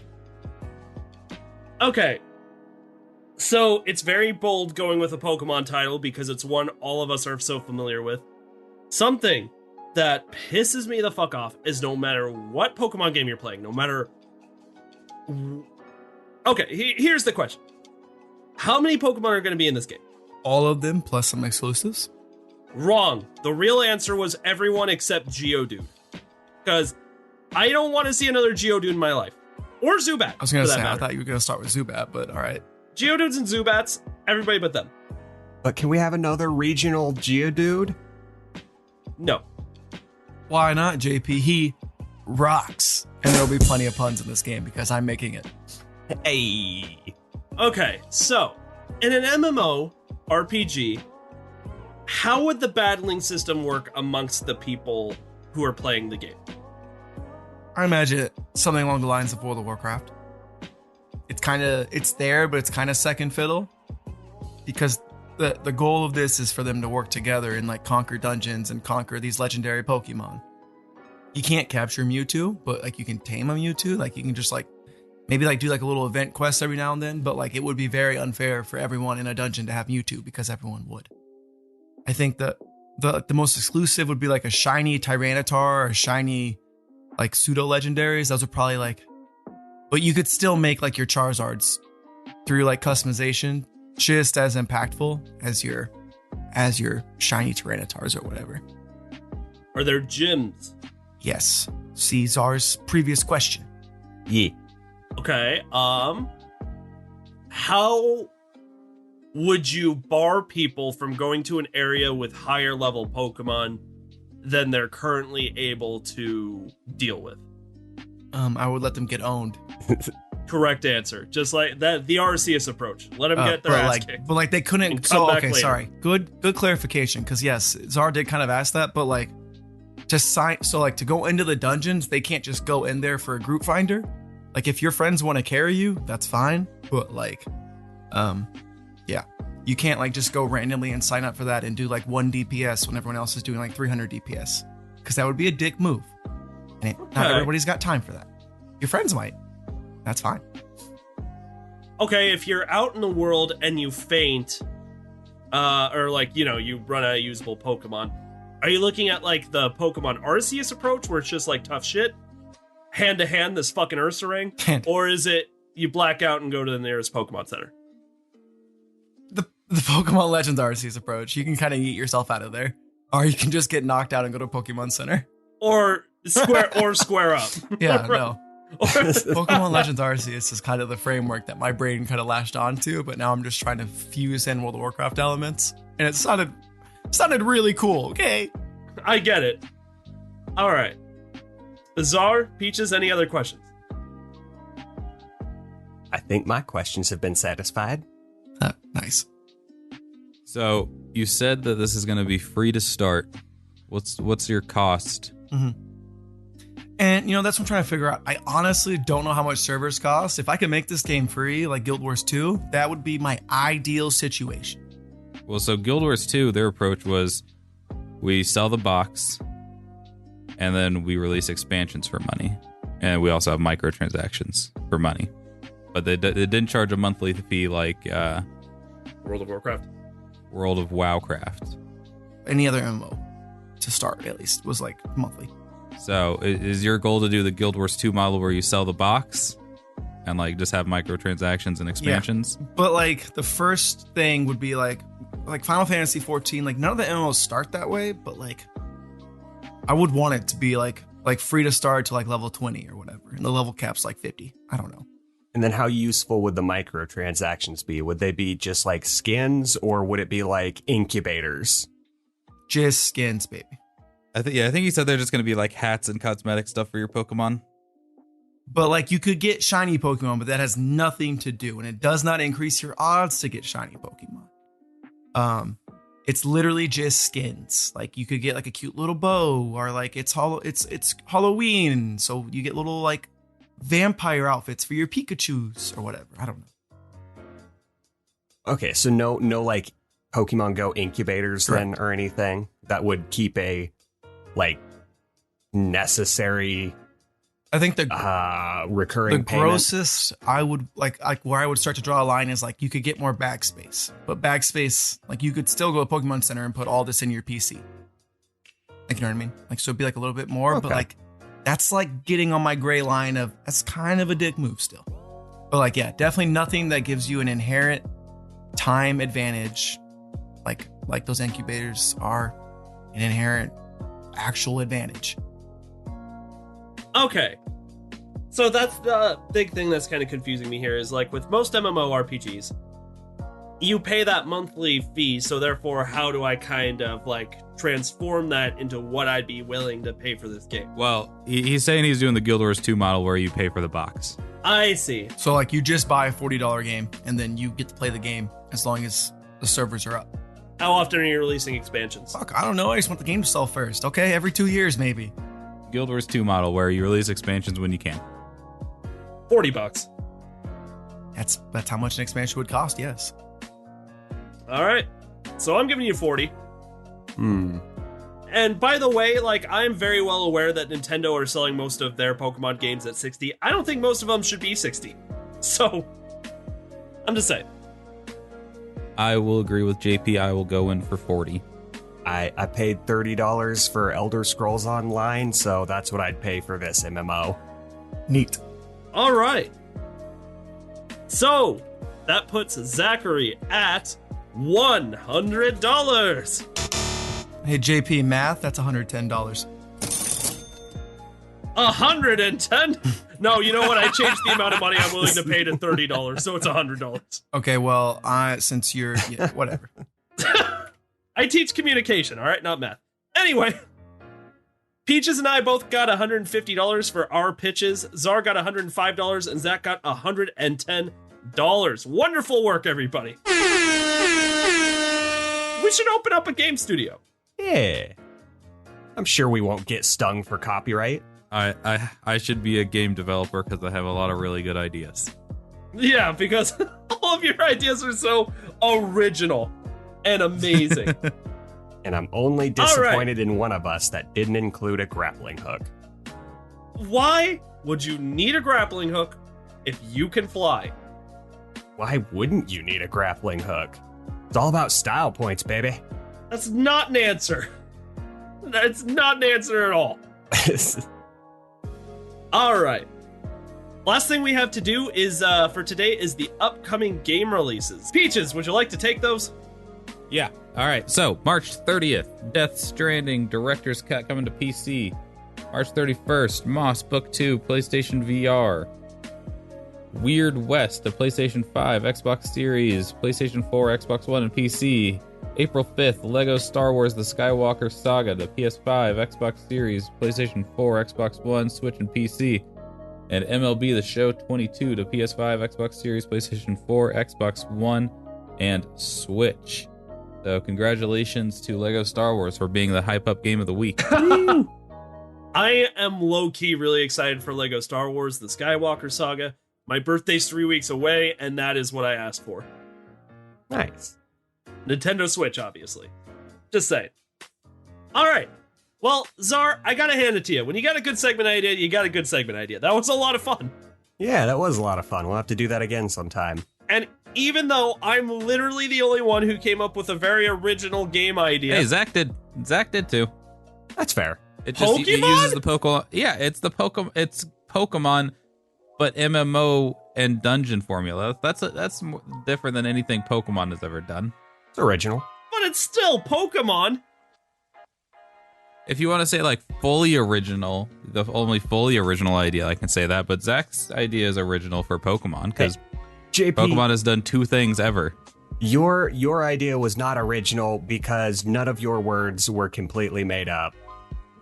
S2: Okay. So it's very bold going with a Pokemon title because it's one all of us are so familiar with. Something that pisses me the fuck off is no matter what Pokemon game you're playing, no matter... Okay, here's the question. How many Pokemon are going to be in this game?
S3: All of them plus some exclusives.
S2: Wrong. The real answer was everyone except Geodude. Because I don't want to see another Geodude in my life. Or Zubat.
S3: I was going to say, I thought you were going to start with Zubat, but all right.
S2: Geodudes and Zubats, everybody but them.
S1: But can we have another regional Geodude?
S2: No.
S3: Why not, JP? He rocks. And there'll be plenty of puns in this game because I'm making it.
S1: Hey.
S2: Okay, so in an MMO RPG, how would the battling system work amongst the people who are playing the game?
S3: I imagine something along the lines of World of Warcraft. It's there, but it's kind of second fiddle. Because the goal of this is for them to work together and like conquer dungeons and conquer these legendary Pokemon. You can't capture Mewtwo, but like you can tame a Mewtwo. Like you can just like maybe like do like a little event quest every now and then, but like it would be very unfair for everyone in a dungeon to have Mewtwo because everyone would. I think that the most exclusive would be like a shiny Tyranitar or shiny like pseudo legendaries. Those are probably like, but you could still make like your Charizards through like customization just as impactful as your shiny Tyranitars or whatever.
S2: Are there gyms?
S3: Yes. Caesar's previous question.
S1: Yeah.
S2: Okay, how would you bar people from going to an area with higher level Pokemon than they're currently able to deal with?
S3: I would let them get owned.
S2: Correct answer. Just like that, the Arceus approach. Let them get their ass kicked.
S3: But like they couldn't. So okay, sorry. Good clarification. Because yes, Zar did kind of ask that, but like just sign. So like to go into the dungeons, they can't just go in there for a group finder. Like if your friends want to carry you, that's fine. But like, yeah, you can't like just go randomly and sign up for that and do like 1 DPS when everyone else is doing like 300 DPS. Because that would be a dick move. And not everybody's got time for that. Your friends might. That's fine.
S2: Okay, if you're out in the world and you faint, or like, you know, you run out of usable Pokemon, are you looking at like the Pokemon Arceus approach where it's just like tough shit? Hand to hand, this fucking Ursaring? Or is it you black out and go to the nearest Pokemon Center?
S3: The Pokemon Legends Arceus approach. You can kind of eat yourself out of there. Or you can just get knocked out and go to Pokemon Center.
S2: Or square up.
S3: Yeah, no. Pokemon Legends Arceus is kind of the framework that my brain kind of latched onto, but now I'm just trying to fuse in World of Warcraft elements. And it sounded really cool, okay?
S2: I get it. All right. Czar, Peaches, any other questions?
S1: I think my questions have been satisfied.
S3: Nice.
S4: So you said that this is going to be free to start. What's your cost?
S3: Mm-hmm. And, you know, that's what I'm trying to figure out. I honestly don't know how much servers cost. If I could make this game free, like Guild Wars 2, that would be my ideal situation.
S4: Well, so Guild Wars 2, their approach was we sell the box, and then we release expansions for money. And we also have microtransactions for money. But they didn't charge a monthly fee like
S2: World of Warcraft.
S4: World of Wowcraft.
S3: Any other MMO, to start at least, was like monthly.
S4: So is your goal to do the Guild Wars 2 model where you sell the box and like just have microtransactions and expansions?
S3: Yeah. But like the first thing would be like Final Fantasy 14, like none of the MMOs start that way, but like I would want it to be like free to start to like level 20 or whatever. And the level cap's like 50. I don't know.
S1: And then how useful would the microtransactions be? Would they be just like skins or would it be like incubators?
S3: Just skins, baby.
S4: I think you said they're just going to be like hats and cosmetic stuff for your Pokemon.
S3: But like you could get shiny Pokemon, but that has nothing to do, and it does not increase your odds to get shiny Pokemon. It's literally just skins. Like you could get like a cute little bow, or like it's Halloween, so you get little like vampire outfits for your Pikachus or whatever. I don't know.
S1: Okay, so no like Pokemon Go incubators then or anything that would keep a like necessary
S3: I think the
S1: recurring payment?
S3: grossest I would like where I would start to draw a line is like you could get more bag space, but bag space, like you could still go to Pokemon Center and put all this in your PC. Like, you know what I mean? Like, so it'd be like a little bit more, but like that's like getting on my gray line of that's kind of a dick move still. But like, yeah, definitely nothing that gives you an inherent time advantage. Like those incubators are an inherent actual advantage.
S2: Okay. So that's the big thing that's kind of confusing me here is like with most MMORPGs, you pay that monthly fee, so therefore how do I kind of like transform that into what I'd be willing to pay for this game?
S4: Well, he's saying he's doing the Guild Wars 2 model where you pay for the box.
S2: I see.
S3: So like you just buy a $40 game and then you get to play the game as long as the servers are up.
S2: How often are you releasing expansions?
S3: Fuck, I don't know. I just want the game to sell first. Okay, every 2 years maybe.
S4: Guild Wars 2 model where you release expansions when you can.
S2: $40.
S3: That's how much an expansion would cost, yes.
S2: All right. So I'm giving you 40. And by the way, like I'm very well aware that Nintendo are selling most of their Pokemon games at 60. I don't think most of them should be 60. So I'm just saying.
S4: I will agree with JP. I will go in for 40.
S1: I paid $30 for Elder Scrolls Online, so that's what I'd pay for this MMO.
S3: Neat.
S2: All right. So that puts Zachary at $100.
S3: Hey, JP, math, that's $110.
S2: 110? No, you know what? I changed the amount of money I'm willing to pay to $30, so it's $100.
S3: Okay, well, since you're, yeah, whatever.
S2: I teach communication, all right? Not math. Anyway, Peaches and I both got $150 for our pitches. Czar got $105, and Zach got $110. Wonderful work, everybody. We should open up a game studio.
S1: Yeah. I'm sure we won't get stung for copyright.
S4: I should be a game developer because I have a lot of really good ideas.
S2: Yeah, because all of your ideas are so original and amazing.
S1: And I'm only disappointed in one of us that didn't include a grappling hook.
S2: Why would you need a grappling hook if you can fly?
S1: Why wouldn't you need a grappling hook? It's all about style points, baby.
S2: That's not an answer. That's not an answer at all. All right. Last thing we have to do is for today is the upcoming game releases. Peaches, would you like to take those?
S4: Yeah. All right. So March 30th, Death Stranding Director's Cut coming to PC. March 31st, Moss Book 2, PlayStation VR. Weird West, the PlayStation 5, Xbox Series, PlayStation 4, Xbox One, and PC. April 5th, Lego Star Wars The Skywalker Saga, the PS5, Xbox Series, PlayStation 4, Xbox One, Switch, and PC. And MLB The Show 22 to PS5, Xbox Series, PlayStation 4, Xbox One, and Switch. So congratulations to Lego Star Wars for being the hype-up game of the week.
S2: I am low-key really excited for Lego Star Wars The Skywalker Saga. My birthday's 3 weeks away, and that is what I asked for.
S1: Nice.
S2: Nintendo Switch, obviously. Just saying. All right. Well, Czar, I gotta hand it to you. When you got a good segment idea, you got a good segment idea. That was a lot of fun.
S1: Yeah, that was a lot of fun. We'll have to do that again sometime.
S2: And even though I'm literally the only one who came up with a very original game idea.
S4: Hey, Zach did too.
S1: That's fair.
S4: It just
S2: Pokemon?
S4: it uses the Pokemon. Yeah, it's the Pokemon. It's Pokemon, but MMO and dungeon formula. That's different than anything Pokemon has ever done.
S1: It's original.
S2: But it's still Pokemon.
S4: If you want to say like fully original, the only fully original idea I can say that, but Zach's idea is original for Pokemon because
S1: JP,
S4: Pokemon has done two things ever.
S1: Your idea was not original because none of your words were completely made up.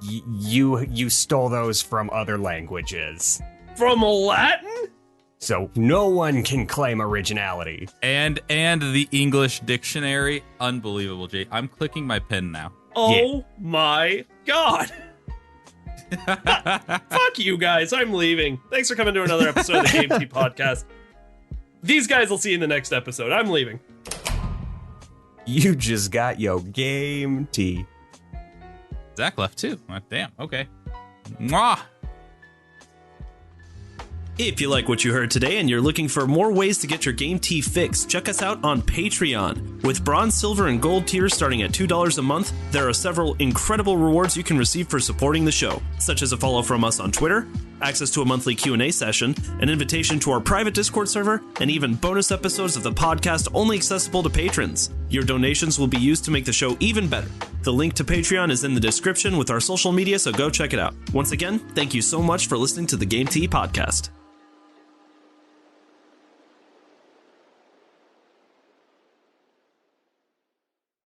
S1: You stole those from other languages.
S2: From Latin?
S1: So no one can claim originality.
S4: And the English dictionary, unbelievable, Jay. I'm clicking my pen now.
S2: Oh my god. Fuck you guys, I'm leaving. Thanks for coming to another episode of the Game Tea Podcast. These guys will see you in the next episode. I'm leaving.
S1: You just got your game tea.
S4: Zach left too. Damn. Okay. Mwah.
S2: If you like what you heard today and you're looking for more ways to get your game tea fix, check us out on Patreon. With bronze, silver, and gold tiers starting at $2 a month, there are several incredible rewards you can receive for supporting the show, such as a follow from us on Twitter, access to a monthly Q&A session, an invitation to our private Discord server, and even bonus episodes of the podcast only accessible to patrons. Your donations will be used to make the show even better. The link to Patreon is in the description with our social media, so go check it out. Once again, thank you so much for listening to the Game Tea Podcast.